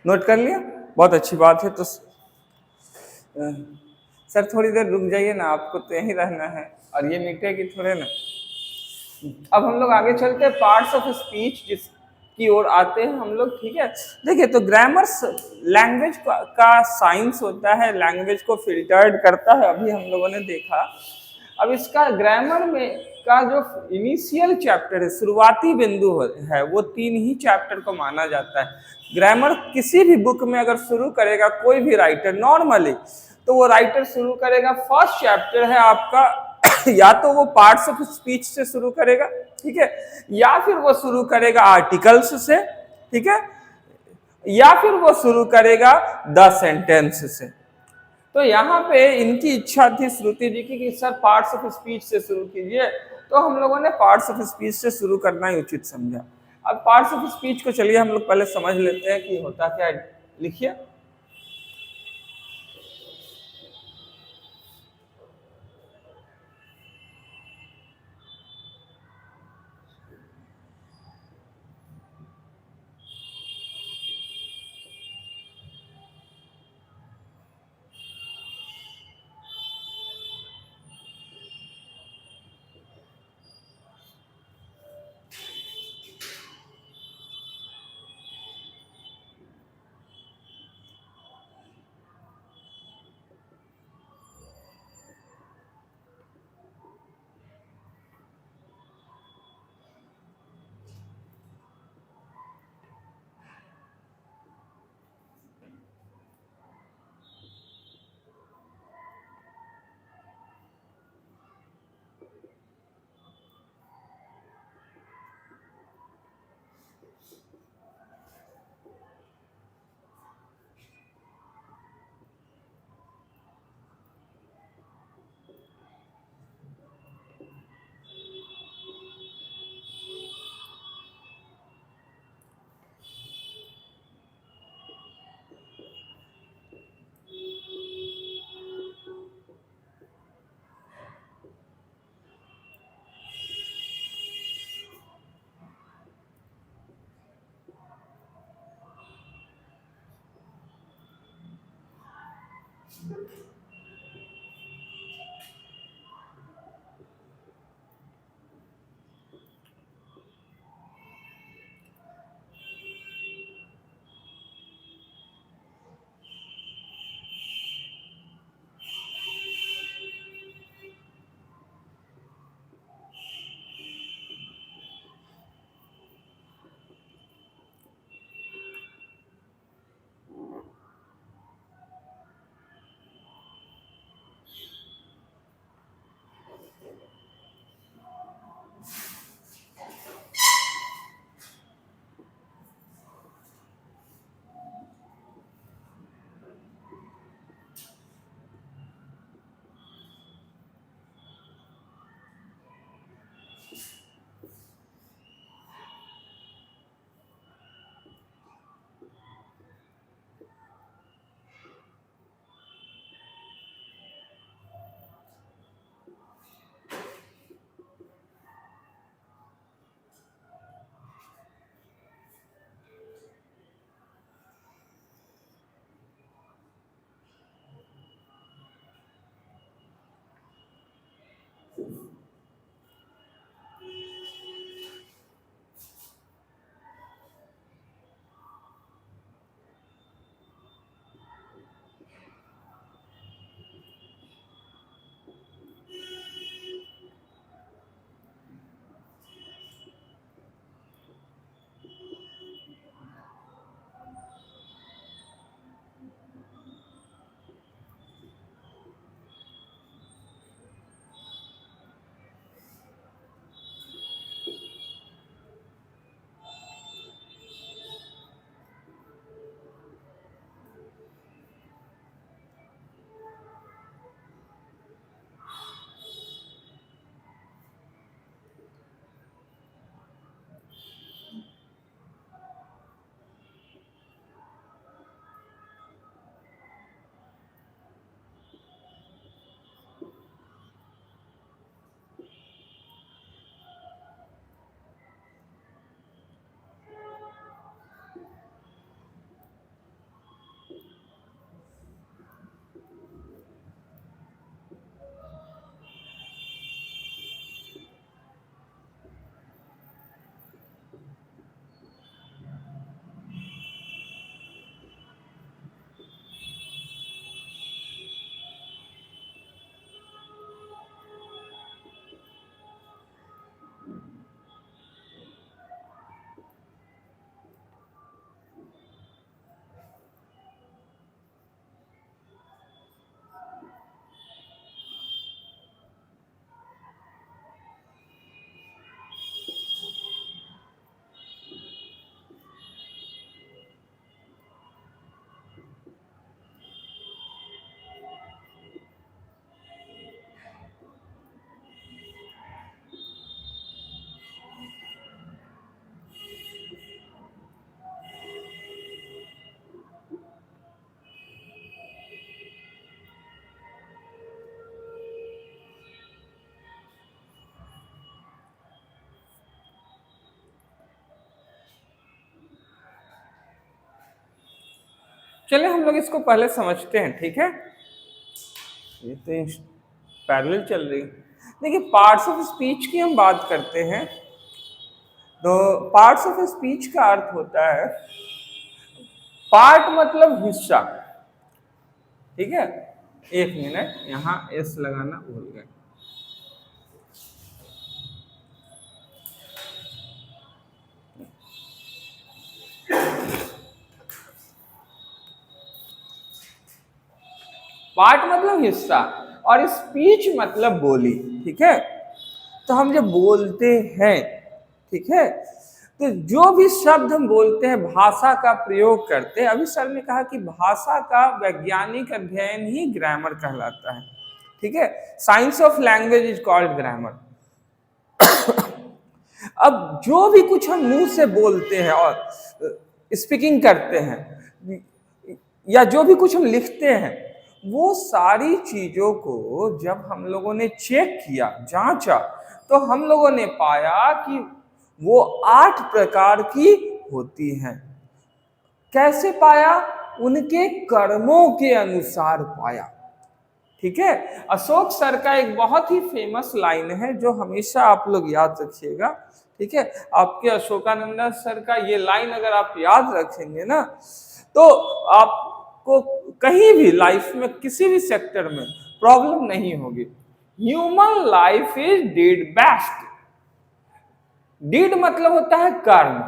नोट कर लिया, बहुत अच्छी बात है। तो सर थोड़ी देर रुक जाइए ना, आपको तो यहीं रहना है और ये मिटेगी थोड़े ना। अब हम लोग आगे चलते हैं, पार्ट्स ऑफ स्पीच जिस की ओर आते हैं हम लोग, ठीक है। देखिए, तो ग्रामर लैंग्वेज का साइंस होता है, लैंग्वेज को फिल्टर्ड करता है, अभी हम लोगों ने देखा। अब इसका ग्रामर में का जो इनिशियल चैप्टर है, शुरुआती बिंदु है, वो 3 ही चैप्टर को माना जाता है। ग्रामर किसी भी बुक में अगर शुरू करेगा कोई भी राइटर नॉर्मली, तो वो राइटर शुरू करेगा, फर्स्ट चैप्टर है आपका या तो वो पार्ट्स ऑफ स्पीच से शुरू करेगा, ठीक है, या फिर वो शुरू करेगा आर्टिकल्स से, ठीक है, या फिर वो शुरू करेगा द सेंटेंस से। तो यहाँ पे इनकी इच्छा थी श्रुति जी की कि सर पार्ट्स ऑफ स्पीच से शुरू कीजिए, तो हम लोगों ने पार्ट्स ऑफ स्पीच से शुरू करना ही उचित समझा। अब पार्ट्स ऑफ स्पीच को चलिए हम लोग पहले समझ लेते हैं कि होता क्या है। लिखिए, चलिए हम लोग इसको पहले समझते हैं, ठीक है। ये तो पैरेलल चल रही। देखिए पार्ट्स ऑफ स्पीच की हम बात करते हैं, तो पार्ट्स ऑफ स्पीच का अर्थ होता है, पार्ट मतलब हिस्सा, ठीक है। एक मिनट, यहाँ एस लगाना भूल गए। पार्ट मतलब हिस्सा और स्पीच मतलब बोली, ठीक है। तो हम जब बोलते हैं, ठीक है, तो जो भी शब्द हम बोलते हैं, भाषा का प्रयोग करते हैं। अभी सर ने कहा कि भाषा का वैज्ञानिक अध्ययन ही ग्रामर कहलाता है, ठीक है। Science of language is called grammar. अब जो भी कुछ हम मुंह से बोलते हैं और स्पीकिंग करते हैं, या जो भी कुछ हम लिखते हैं, वो सारी चीजों को जब हम लोगों ने चेक किया, जांचा, तो हम लोगों ने पाया कि वो 8 प्रकार की होती हैं। कैसे पाया? उनके कर्मों के अनुसार पाया, ठीक है। अशोक सर का एक बहुत ही फेमस लाइन है जो हमेशा आप लोग याद रखिएगा, ठीक है। आपके अशोकानंद सर का ये लाइन अगर आप याद रखेंगे ना, तो आपको कहीं भी लाइफ में किसी भी सेक्टर में प्रॉब्लम नहीं होगी। Human life is deed best. Deed मतलब होता है कर्म,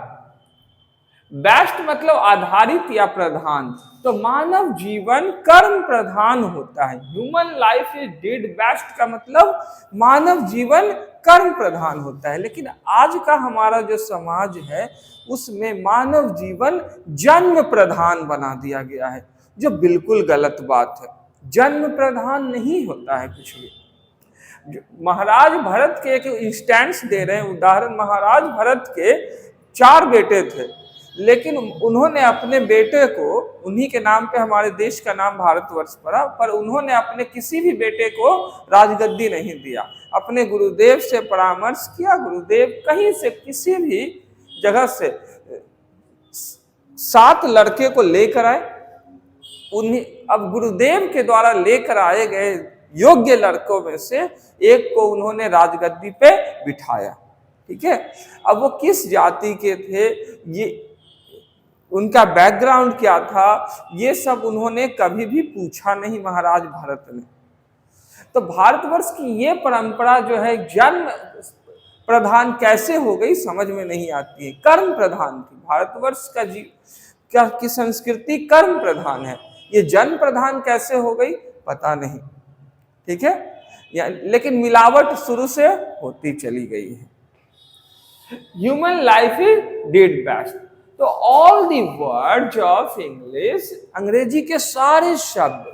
बेस्ट मतलब आधारित या प्रधान। तो मानव जीवन कर्म प्रधान होता है। Human life is deed best का मतलब मानव जीवन कर्म प्रधान होता है। लेकिन आज का हमारा जो समाज है, उसमें मानव जीवन जन्म प्रधान बना दिया गया है, जो बिल्कुल गलत बात है। जन्म प्रधान नहीं होता है कुछ भी। महाराज भरत के एक इंस्टेंस दे रहे हैं, उदाहरण। महाराज भरत के 4 बेटे थे, लेकिन उन्होंने अपने बेटे को, उन्हीं के नाम पे हमारे देश का नाम भारतवर्ष पड़ा, पर उन्होंने अपने किसी भी बेटे को राजगद्दी नहीं दिया। अपने गुरुदेव से परामर्श किया, गुरुदेव कहीं से किसी भी जगह से 7 लड़के को लेकर आए। उन्हीं, अब गुरुदेव के द्वारा लेकर आए गए योग्य लड़कों में से एक को उन्होंने राजगद्दी पे बिठाया, ठीक है। अब वो किस जाति के थे, ये उनका बैकग्राउंड क्या था, ये सब उन्होंने कभी भी पूछा नहीं महाराज भरत ने। तो भारतवर्ष की ये परंपरा जो है जन्म प्रधान कैसे हो गई समझ में नहीं आती है। कर्म प्रधान थी भारतवर्ष का की संस्कृति, कर्म प्रधान है। ये जन्म प्रधान कैसे हो गई पता नहीं, ठीक है। लेकिन मिलावट शुरू से होती चली गई है। Human life is deed best. तो all the words of English, अंग्रेजी के सारे शब्द,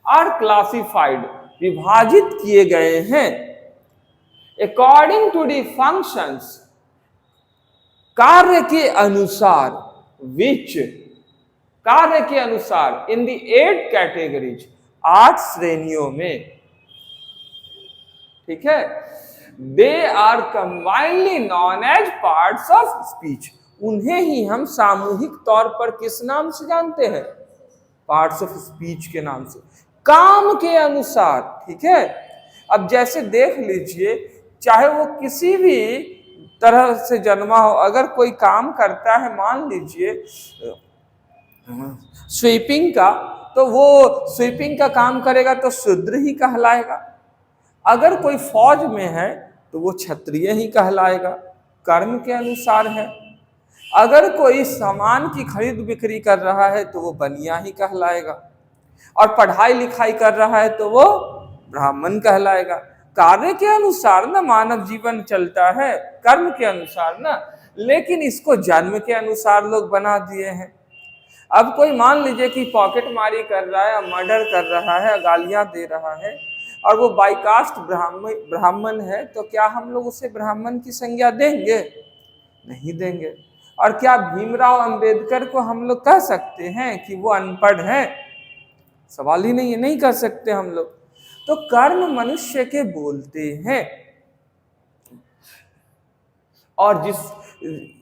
आर क्लासिफाइड, विभाजित किए गए हैं अकॉर्डिंग टू दी फंक्शंस, कार्य के अनुसार, विच, कार्य के अनुसार, इन दी 8 कैटेगरीज, 8 श्रेणियों में, ठीक है। They are combinedly known as parts of speech. उन्हें ही हम सामूहिक तौर पर किस नाम से जानते हैं? पार्ट्स ऑफ स्पीच के नाम से, काम के अनुसार, ठीक है। अब जैसे देख लीजिए, चाहे वो किसी भी तरह से जन्मा हो, अगर कोई काम करता है, मान लीजिए स्वीपिंग का, तो वो स्वीपिंग का काम करेगा तो शूद्र ही कहलाएगा। अगर कोई फौज में है तो वो क्षत्रिय ही कहलाएगा, कर्म के अनुसार है। अगर कोई सामान की खरीद बिक्री कर रहा है तो वो बनिया ही कहलाएगा, और पढ़ाई लिखाई कर रहा है तो वो ब्राह्मण कहलाएगा। कार्य के अनुसार ना मानव जीवन चलता है, कर्म के अनुसार ना। लेकिन इसको जन्म के अनुसार लोग बना दिए हैं। अब कोई मान लीजिए कि पॉकेट मारी कर रहा है, मर्डर कर रहा है, गालियां दे रहा है, और वो बाइकास्ट ब्राह्मण है, तो क्या हम लोग उसे ब्राह्मण की संज्ञा देंगे? नहीं देंगे। और क्या भीमराव अंबेडकर को हम लोग कह सकते हैं कि वो अनपढ़ है? सवाल ही नहीं है, नहीं कर सकते हम लोग। तो कर्म मनुष्य के बोलते हैं, और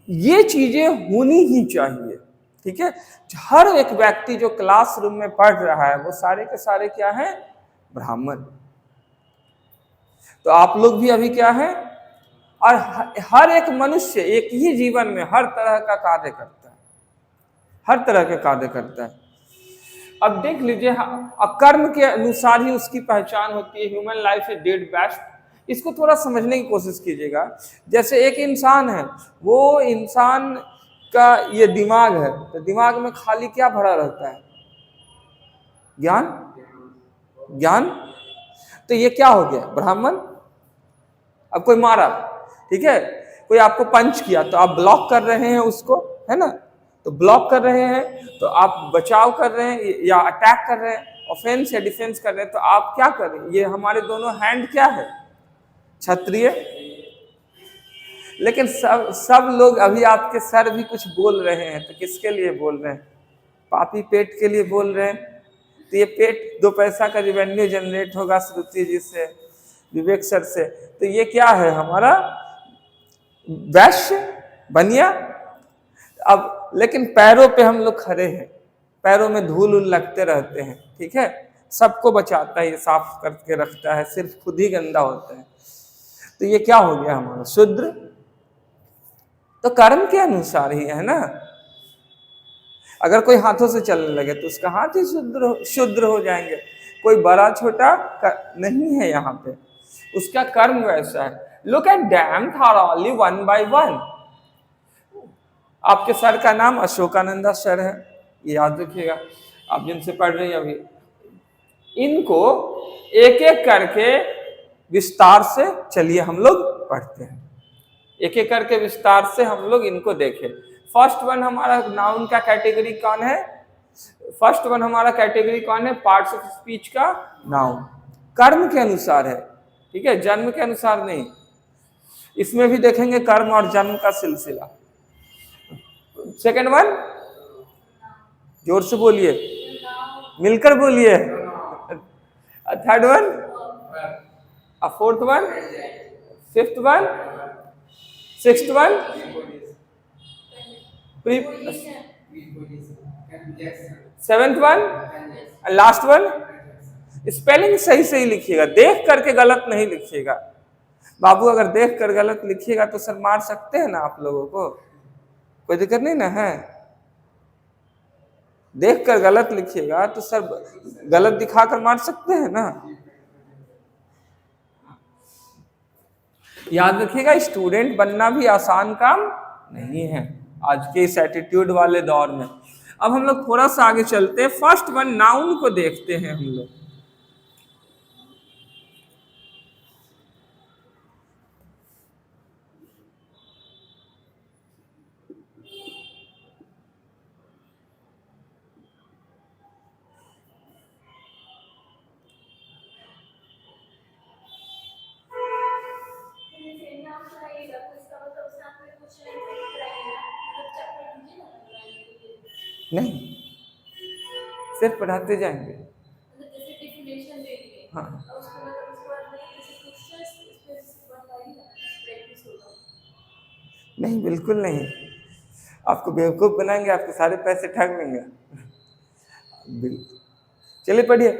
ये चीजें होनी ही चाहिए। ठीक है। हर एक व्यक्ति जो क्लासरूम में पढ़ रहा है वो सारे के सारे क्या है, ब्राह्मण। तो आप लोग भी अभी क्या है, और हर एक मनुष्य एक ही जीवन में हर तरह का कार्य करता है, हर तरह के कार्य करता है। अब देख लीजिए, कर्म के अनुसार ही उसकी पहचान होती है। Human life is dead best. इसको थोड़ा समझने की कोशिश कीजिएगा। जैसे एक इंसान है, वो इंसान का ये दिमाग है, तो दिमाग में खाली क्या भरा रहता है, ज्ञान, ज्ञान। तो ये क्या हो गया, ब्राह्मण। अब कोई मारा, ठीक है, कोई आपको पंच किया तो आप ब्लॉक कर रहे हैं उसको, है ना। तो ब्लॉक कर रहे हैं तो आप बचाव कर रहे हैं या अटैक कर रहे हैं, ऑफेंस या डिफेंस कर रहे हैं। तो आप क्या कर रहे हैं, ये हमारे दोनों हैंड क्या है, क्षत्रिय। लेकिन सब लोग अभी आपके सर भी कुछ बोल रहे हैं, तो किसके लिए बोल रहे हैं, पापी पेट के लिए बोल रहे हैं। तो ये पेट 2 पैसा का रिवेन्यू जनरेट होगा श्रुति जी से, विवेक सर से। तो ये क्या है, हमारा वैश्य बनिया। अब लेकिन पैरों पे हम लोग खड़े हैं, पैरों में धूल उल लगते रहते हैं, ठीक है। सबको बचाता है, ये साफ करके रखता है, सिर्फ खुद ही गंदा होता है। तो ये क्या हो गया, हमारा शूद्र। तो कर्म के अनुसार ही है ना। अगर कोई हाथों से चलने लगे तो उसका हाथ ही शुद्र हो जाएंगे। कोई बड़ा छोटा नहीं है यहाँ पे, उसका कर्म वैसा है। लुक एट डैम थारली 1 by 1। आपके सर का नाम अशोकानंदा सर है, ये याद रखिएगा, आप जिनसे पढ़ रहे हैं अभी। इनको एक एक करके विस्तार से चलिए हम लोग पढ़ते हैं, एक एक करके विस्तार से हम लोग इनको देखें। फर्स्ट वन हमारा नाउन का कैटेगरी कौन है, फर्स्ट वन हमारा कैटेगरी कौन है, पार्ट्स ऑफ स्पीच का नाउन। कर्म के अनुसार है, ठीक है, जन्म के अनुसार नहीं। इसमें भी देखेंगे कर्म और जन्म का सिलसिला। सेकेंड वन, जोर से बोलिए, मिलकर बोलिए। Third one, fourth one, fifth one, sixth one, seventh one, last one. Spelling सही सही लिखिएगा, देख करके गलत नहीं लिखिएगा। बाबू अगर देख कर गलत लिखिएगा तो सर मार सकते हैं ना आप लोगों को, कोई दिक्कत नहीं ना है। देख कर गलत लिखिएगा तो सर गलत दिखाकर मार सकते हैं ना। याद रखिएगा, स्टूडेंट बनना भी आसान काम नहीं है आज के इस एटीट्यूड वाले दौर में। अब हम लोग थोड़ा सा आगे चलते हैं, फर्स्ट वन नाउन को देखते हैं हम लोग। नहीं, सिर्फ पढ़ाते जाएंगे। हाँ, नहीं बिल्कुल नहीं, आपको बेवकूफ बनाएंगे, आपके सारे पैसे ठग लेंगे। बिल्कुल, चलिए पढ़िए।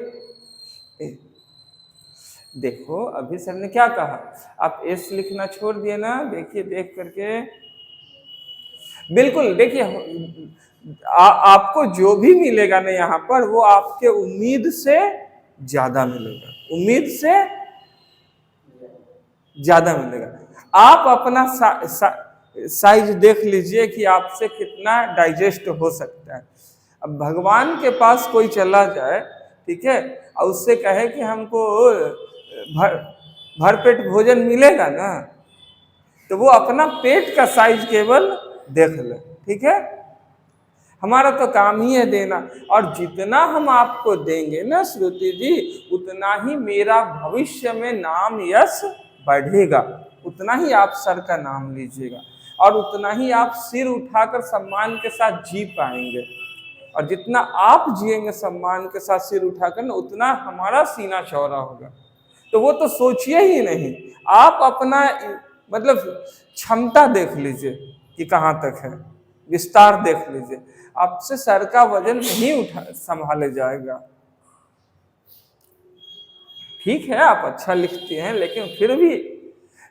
देखो अभी सर ने क्या कहा, आप एस लिखना छोड़ दिए ना, देखिए देख करके। बिल्कुल देखिए, आपको जो भी मिलेगा ना यहाँ पर, वो आपके उम्मीद से ज्यादा मिलेगा, उम्मीद से ज्यादा मिलेगा। आप अपना साइज देख लीजिए कि आपसे कितना डाइजेस्ट हो सकता है। अब भगवान के पास कोई चला जाए, ठीक है, और उससे कहे कि हमको भरपेट भोजन मिलेगा ना, तो वो अपना पेट का साइज केवल देख ले, ठीक है। हमारा तो काम ही है देना, और जितना हम आपको देंगे ना श्रुति जी, उतना ही मेरा भविष्य में नाम यश बढ़ेगा, उतना ही आप सर का नाम लीजिएगा, और उतना ही आप सिर उठाकर सम्मान के साथ जी पाएंगे। और जितना आप जिएंगे सम्मान के साथ सिर उठाकर ना, उतना हमारा सीना चौड़ा होगा। तो वो तो सोचिए ही नहीं, आप अपना मतलब क्षमता देख लीजिए कि कहाँ तक है। विस्तार देख लीजिए, आपसे सर का वजन नहीं उठा संभाले जाएगा। ठीक है आप अच्छा लिखते हैं, लेकिन फिर भी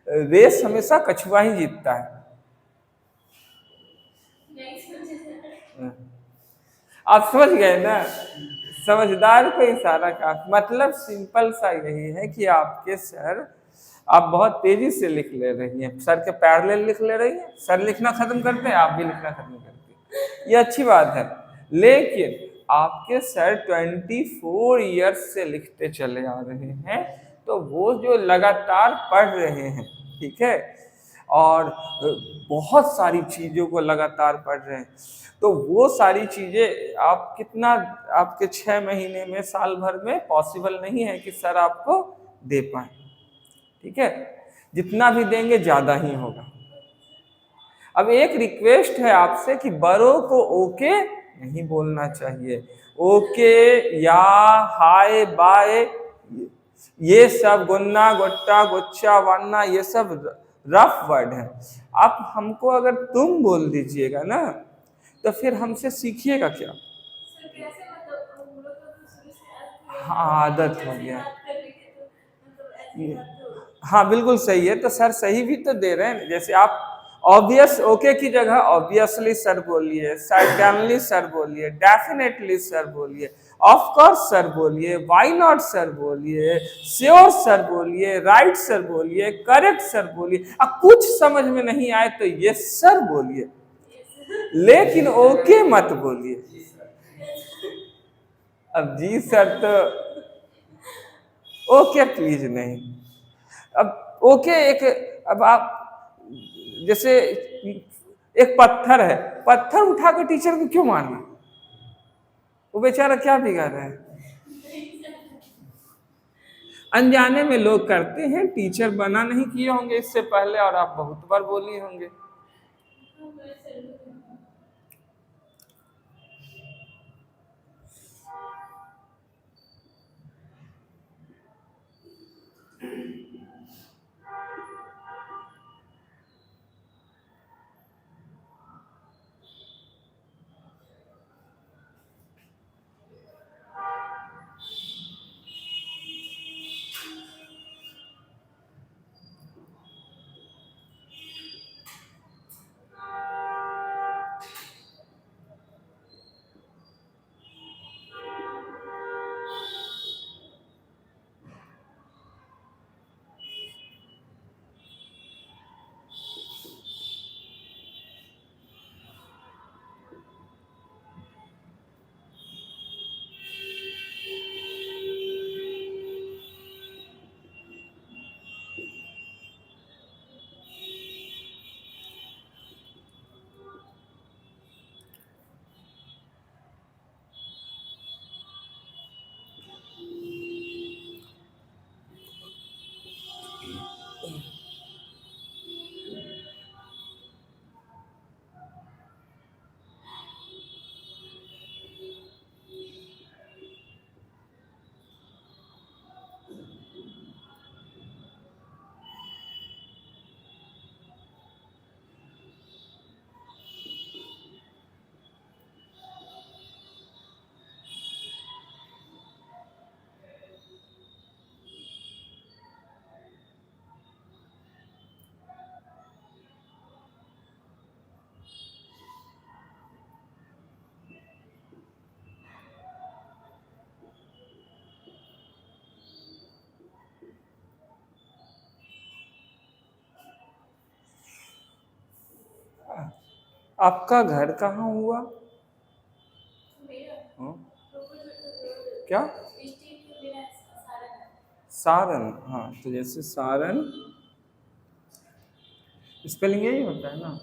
रेस हमेशा कछुआ ही जीतता है। आप समझ गए ना, समझदार को इशारा का मतलब सिंपल सा यही है कि आपके सर, आप बहुत तेजी से लिख ले रही हैं, सर के पैरेलल लिख ले रही हैं, सर लिखना खत्म करते हैं, आप भी लिखना खत्म करते हैं, ये अच्छी बात है। लेकिन आपके सर 24 ईयर्स से लिखते चले आ रहे हैं, तो वो जो लगातार पढ़ रहे हैं, ठीक है, और बहुत सारी चीजों को लगातार पढ़ रहे हैं, तो वो सारी चीजें आप कितना, आपके 6 महीने में, साल भर में पॉसिबल नहीं है कि सर आपको दे पाए। ठीक है, जितना भी देंगे ज्यादा ही होगा। अब एक रिक्वेस्ट है आपसे कि बड़ों को ओके नहीं बोलना चाहिए। ओके या हाय बाय, ये सब गुन्ना गुट्टा गुच्चा वन्ना, ये सब रफ वर्ड है। आप हमको अगर तुम बोल दीजिएगा ना, तो फिर हमसे सीखिएगा क्या? हाँ आदत हो गया। हाँ बिल्कुल सही है, तो सर सही भी तो दे रहे हैं। जैसे आप ऑब्वियस ओके की जगह ऑब्वियसली सर बोलिए, सर्टेनली सर बोलिए, डेफिनेटली सर बोलिए, ऑफ कोर्स सर बोलिए, व्हाई नॉट सर बोलिए, श्योर सर बोलिए, राइट सर बोलिए, करेक्ट सर बोलिए। अब कुछ समझ में नहीं आए तो यस सर बोलिए, लेकिन ओके मत बोलिए। अब जी सर तो ओके प्लीज नहीं। अब ओके एक, अब आप जैसे एक पत्थर है, पत्थर उठा के टीचर को क्यों मारना? वो बेचारा क्या बिगाड़ रहा है? अनजाने में लोग करते हैं, टीचर बना नहीं किए होंगे इससे पहले, और आप बहुत बार बोली होंगे। आपका घर कहाँ हुआ? हाँ? क्या? सारन। हाँ, तो जैसे सारन स्पेलिंग यही होता है ना?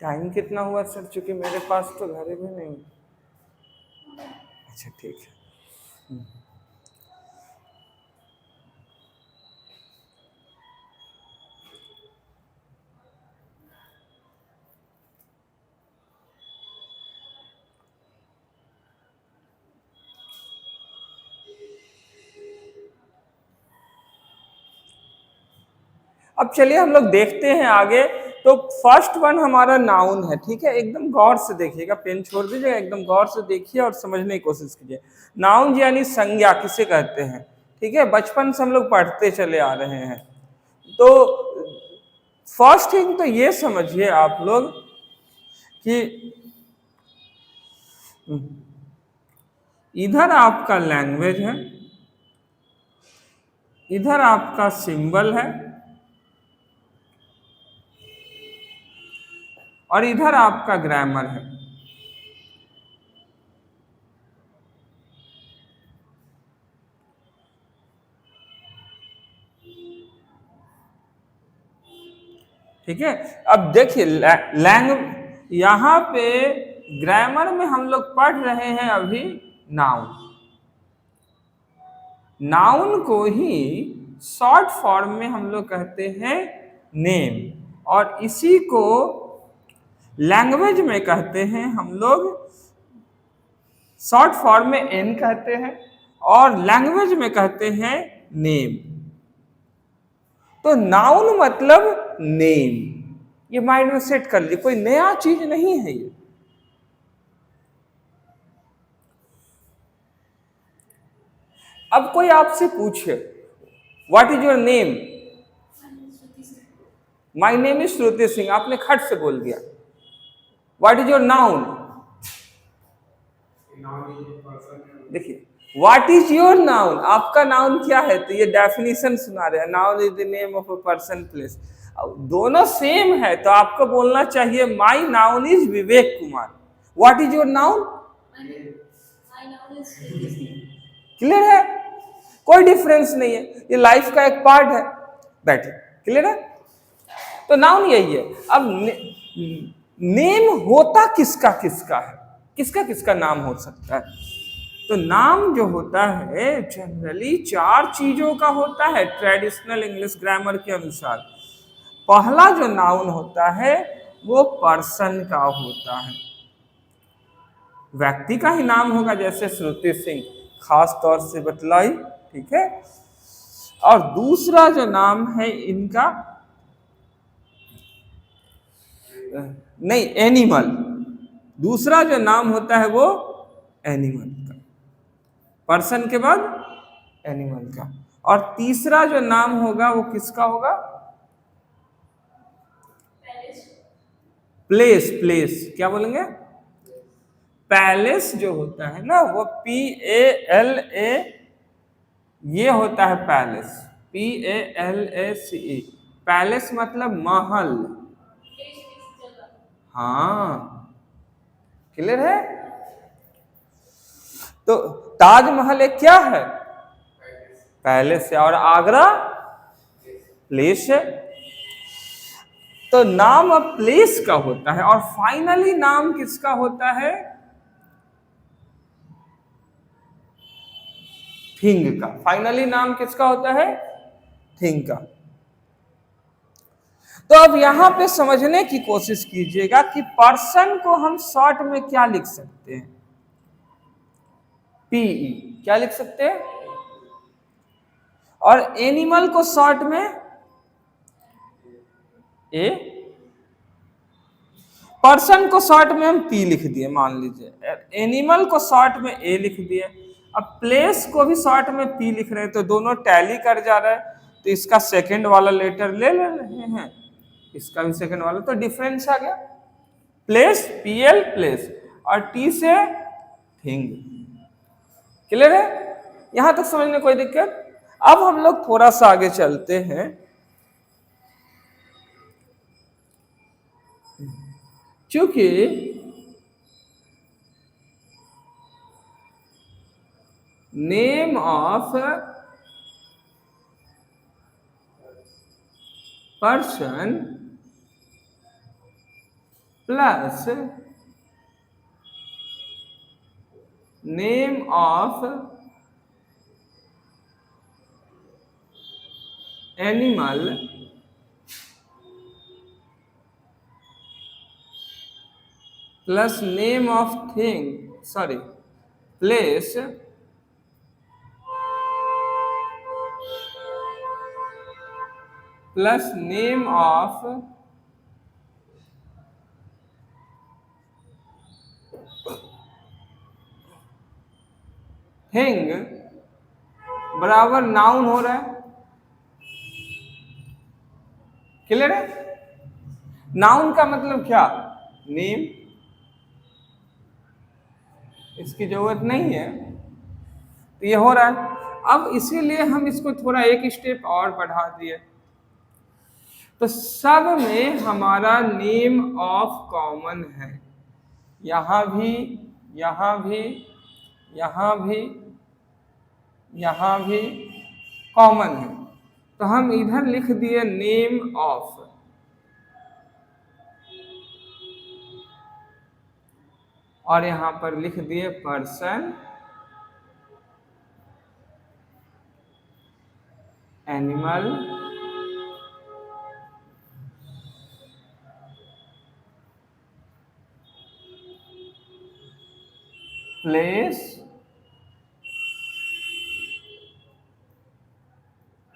टाइम कितना हुआ सर? चूंकि मेरे पास तो घड़ी भी नहीं। अच्छा ठीक है। अब चलिए हम लोग देखते हैं आगे। तो फर्स्ट वन हमारा नाउन है, ठीक है। एकदम गौर से देखिएगा, पेन छोड़ दीजिएगा, एकदम गौर से देखिए और समझने की कोशिश कीजिए। नाउन यानी संज्ञा किसे कहते हैं, ठीक है। बचपन से हम लोग पढ़ते चले आ रहे हैं। तो फर्स्ट थिंग तो ये समझिए आप लोग कि इधर आपका लैंग्वेज है, इधर आपका सिंबल है, और इधर आपका ग्रामर है। ठीक है। अब देखिए यहाँ पे ग्रामर में हम लोग पढ़ रहे हैं अभी नाउन। नाउन को ही शॉर्ट फॉर्म में हम लोग कहते हैं नेम, और इसी को लैंग्वेज में कहते हैं हम लोग, शॉर्ट फॉर्म में एन कहते हैं और लैंग्वेज में कहते हैं नेम। तो नाउन मतलब नेम, ये माइंड में सेट कर लीजिए, कोई नया चीज नहीं है ये। अब कोई आपसे पूछे what is your name, my name is Shruti Singh, आपने खट से बोल दिया। व्हाट इज योर नाउन, देखिए व्हाट इज योर नाउन, आपका नाउन क्या है, तो ये डेफिनेशन सुना रहे हैं, noun is the name of a person place. दोनों सेम है, तो आपको बोलना चाहिए my noun is Vivek Kumar. What is your noun, clear है, कोई डिफरेंस नहीं है, ये लाइफ का एक पार्ट है। बैठे, क्लियर है। तो नाउन यही है। अब नेम होता किसका किसका है, किसका किसका नाम हो सकता है। तो नाम जो होता है जनरली चार चीजों का होता है ट्रेडिशनल इंग्लिश ग्रामर के अनुसार। पहला जो नाउन होता है वो पर्सन का होता है, व्यक्ति का ही नाम होगा, जैसे श्रुति सिंह खास तौर से बतलाई, ठीक है। और दूसरा जो नाम है इनका, नहीं एनिमल, दूसरा जो नाम होता है वो एनिमल का, पर्सन के बाद एनिमल का। और तीसरा जो नाम होगा वो किसका होगा, प्लेस, प्लेस क्या बोलेंगे, पैलेस जो होता है ना वो PALA, ये होता है पैलेस, PALACE, पैलेस मतलब महल। हाँ क्लियर है। तो ताजमहल एक क्या है, पैलेस है, और आगरा प्लेस है। तो नाम अब प्लेस का होता है, और फाइनली नाम किसका होता है, थिंग का। फाइनली नाम किसका होता है, थिंग का। तो अब यहां पे समझने की कोशिश कीजिएगा कि पर्सन को हम शॉर्ट में क्या लिख सकते हैं, PE, क्या लिख सकते हैं, और एनिमल को शॉर्ट में A, पर्सन को शॉर्ट में हम P लिख दिए मान लीजिए, एनिमल को शॉर्ट में A लिख दिए। अब प्लेस को भी शॉर्ट में P लिख रहे हैं, तो दोनों टैली कर जा रहा है, तो इसका सेकंड वाला लेटर ले रहे हैं, इसका भी सेकंड वाला, तो डिफरेंस आ गया, प्लेस PL प्लेस, और T से थिंग। क्लियर है, यहां तक समझने कोई दिक्कत। अब हम लोग थोड़ा सा आगे चलते हैं। क्योंकि name of person plus name of animal plus name of thing sorry place plus name of thing बराबर नाउन हो रहा है। क्लियर है? नाउन का मतलब क्या? नेम, इसकी जरूरत नहीं है, तो ये हो रहा है। अब इसीलिए हम इसको थोड़ा एक स्टेप और बढ़ा दिए, तो सब में हमारा नेम ऑफ कॉमन है, यहां भी, यहां भी, यहां भी, यहां भी कॉमन है, तो हम इधर लिख दिए नेम ऑफ, और यहां पर लिख दिए पर्सन, एनिमल, प्लेस,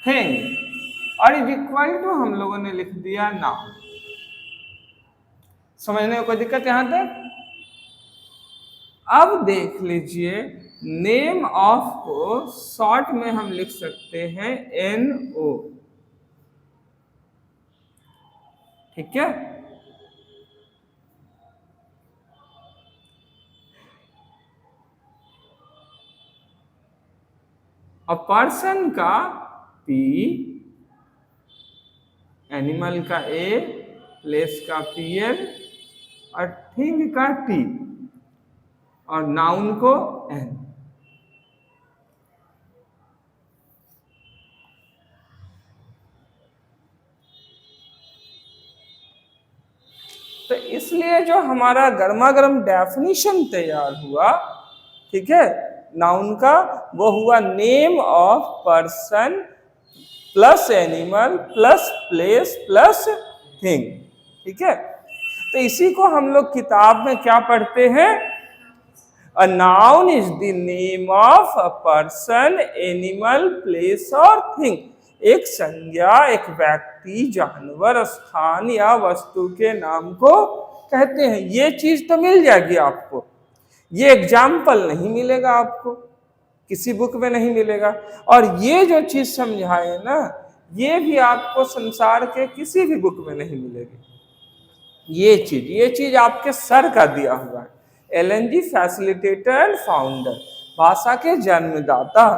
थिंग, और इज इक्वल टू हम लोगों ने लिख दिया नाउन। समझने में कोई दिक्कत यहां तक? अब देख लीजिए, नेम ऑफ को शॉर्ट में हम लिख सकते हैं NO, ठीक है? और पर्सन का P, एनिमल का A, प्लेस का PL, और थिंग का T, और नाउन को N। तो इसलिए जो हमारा गर्मा गर्म डेफिनेशन तैयार हुआ, ठीक है, नाउन का, वो हुआ name of person plus animal plus place plus thing, ठीक है? तो इसी को हम लोग किताब में क्या पढ़ते हैं? A noun is the name of a person, animal, place और थिंग। एक संज्ञा एक व्यक्ति, जानवर, स्थान या वस्तु के नाम को कहते हैं। ये चीज तो मिल जाएगी आपको, ये एग्जाम्पल नहीं मिलेगा आपको, किसी बुक में नहीं मिलेगा। और ये जो चीज समझाए ना, ये भी आपको संसार के किसी भी बुक में नहीं मिलेगी। ये चीज आपके सर का दिया हुआ है। LNG फैसिलिटेटर एंड फाउंडर, भाषा के जन्मदाता,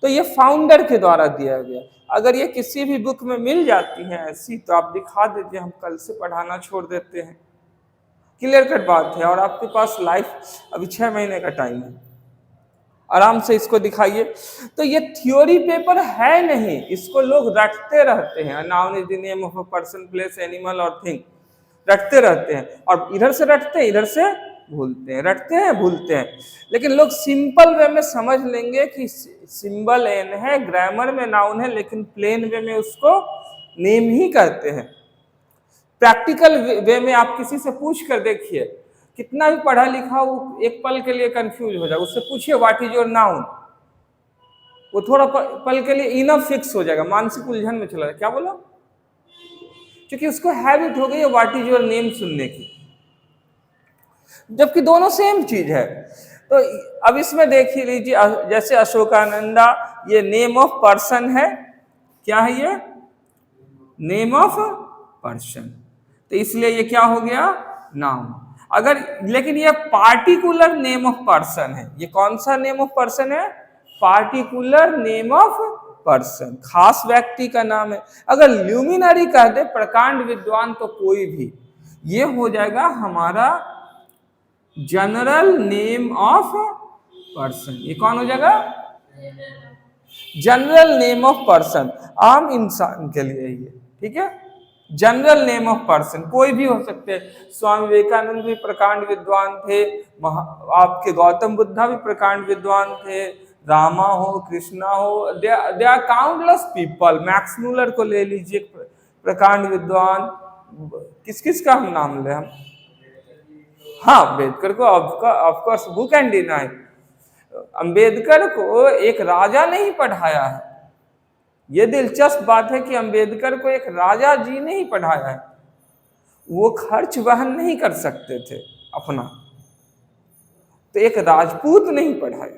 तो ये फाउंडर के द्वारा दिया गया। अगर ये किसी भी बुक में मिल जाती है ऐसी, तो आप दिखा दीजिए, हम कल से पढ़ाना छोड़ देते हैं। क्लियर कट बात है। और आपके पास लाइफ अभी 6 महीने का टाइम है, आराम से इसको दिखाइए। तो ये थ्योरी पेपर है नहीं, इसको लोग रटते रहते हैं। Noun is the name of a person, place, animal और थिंग, रटते रहते हैं, और इधर से रटते हैं, इधर से भूलते हैं, रटते हैं, भूलते हैं। लेकिन लोग सिंपल वे में समझ लेंगे कि सिंबल एन है, ग्रामर में नाउन है, लेकिन प्लेन वे में उसको नेम ही कहते हैं। प्रैक्टिकल वे में आप किसी से पूछ कर देखिए, कितना भी पढ़ा लिखा वो एक पल के लिए कंफ्यूज हो जाए, उससे पूछिए व्हाट इज योर नाउन, वो थोड़ा पल के लिए इनफ फिक्स हो जाएगा, मानसिक उलझन में चला जाए। क्या बोला? क्योंकि उसको हैबिट हो गई है व्हाट इज योर नेम सुनने की, जबकि दोनों सेम चीज है। तो अब इसमें देख ही लीजिए, जैसे अशोकानंदा, ये नेम ऑफ पर्सन है। क्या है ये? नेम ऑफ पर्सन, तो इसलिए ये क्या हो गया? नाउन। अगर लेकिन ये पार्टिकुलर नेम ऑफ पर्सन है। ये कौन सा नेम ऑफ पर्सन है? पार्टिकुलर नेम ऑफ पर्सन, खास व्यक्ति का नाम है। अगर ल्यूमिनरी कह दे, प्रकांड विद्वान, तो कोई भी, ये हो जाएगा हमारा जनरल नेम ऑफ पर्सन। ये कौन हो जाएगा? जनरल नेम ऑफ पर्सन, आम इंसान के लिए ये, ठीक है? जनरल नेम ऑफ पर्सन, कोई भी हो सकते हैं। स्वामी विवेकानंद भी प्रकांड विद्वान थे, आपके गौतम बुद्धा भी प्रकांड विद्वान थे, रामा हो, कृष्णा हो, they are countless people. Max Muller को ले लीजिए, प्रकांड विद्वान। किस किस का हम नाम ले हम? हाँ, अम्बेडकर को of course who can deny. Ambedkar को एक राजा नहीं पढ़ाया है। ये दिलचस्प बात है कि अम्बेडकर को एक राजा जी ने ही पढ़ाया है। वो खर्च वहन नहीं कर सकते थे अपना, तो एक राजपूत नहीं पढ़ाया।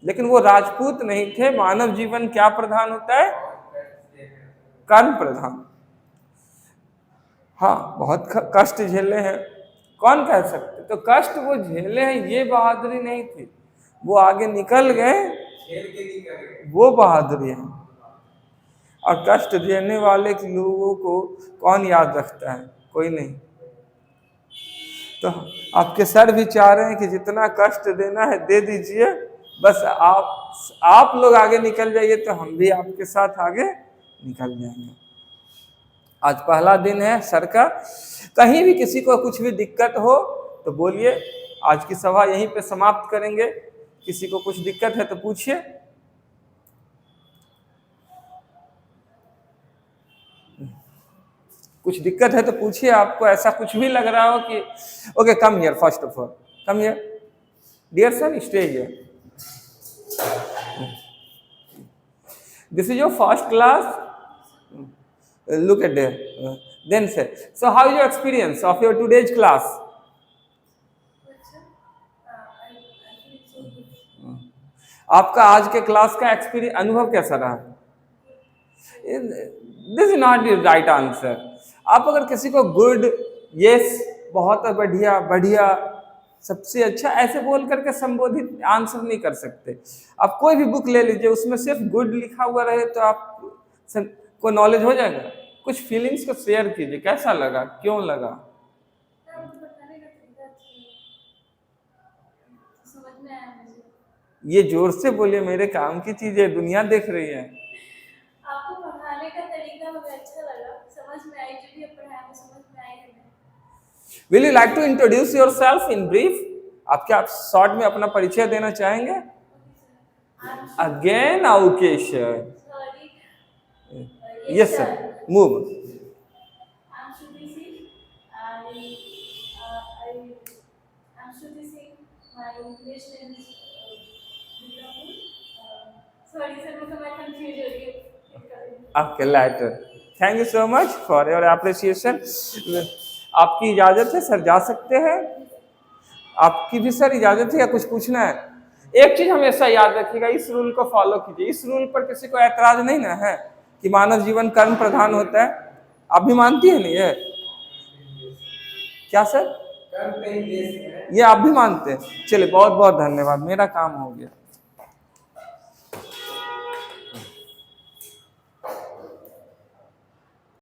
लेकिन वो राजपूत नहीं थे। मानव जीवन क्या प्रधान होता है? कर्म प्रधान। हाँ, बहुत कष्ट झेले हैं, कौन कह सकते, तो कष्ट वो झेले हैं, ये बहादुरी नहीं थी। वो आगे निकल गए, वो बहादुरी है। और कष्ट देने वाले लोगों को कौन याद रखता है? कोई नहीं। तो आपके सर भी चाह रहे हैं कि जितना कष्ट देना है दे दीजिए, बस आप लोग आगे निकल जाइए तो हम भी आपके साथ आगे निकल जाएंगे। आज पहला दिन है सर का। कहीं भी किसी को कुछ भी दिक्कत हो तो बोलिए। आज की सभा यहीं पे समाप्त करेंगे। किसी को कुछ दिक्कत है तो पूछिए। कुछ दिक्कत है तो पूछिए। आपको ऐसा कुछ भी लग रहा हो कि okay, come here, first of all come here, dear son, stay here. This is your first class, look at there, then say, so how is your experience of your today's class? आपका आज के क्लास का एक्सपीरियंस, अनुभव कैसा रहा? This is not the right answer. आप अगर किसी को गुड, यस, बहुत बढ़िया, बढ़िया, सबसे अच्छा ऐसे बोल करके संबोधित आंसर नहीं कर सकते। आप कोई भी बुक ले लीजिए, उसमें सिर्फ गुड लिखा हुआ रहे तो आप को नॉलेज हो जाएगा। कुछ फीलिंग्स को शेयर कीजिए, कैसा लगा, क्यों लगा? ये जोर से बोलिए, मेरे काम की चीज है, दुनिया देख रही है। आपको पढ़ाने का तरीका मुझे अच्छा लगा, समझ में आई, जो भी पढ़ाया वो समझ में आई है। Will you like to introduce yourself in brief? आप क्या शॉर्ट में अपना परिचय देना चाहेंगे? Again, okay, sure. Yes, sir. Move. I'm Shruti Singh. I'm Shruti Singh. My English name is sorry, sir, मैं confused हो गई। Okay, later. Thank you so much for your appreciation. आपकी इजाजत है सर, जा सकते हैं? आपकी भी सर इजाजत है या कुछ पूछना है? एक चीज हमेशा याद रखिएगा, इस रूल को फॉलो कीजिए। इस रूल पर किसी को ऐतराज नहीं ना है कि मानव जीवन कर्म प्रधान होता है? आप भी मानती है नहीं है? क्या सर? ये आप भी मानते हैं? चलिए, बहुत बहुत धन्यवाद, मेरा काम हो गया।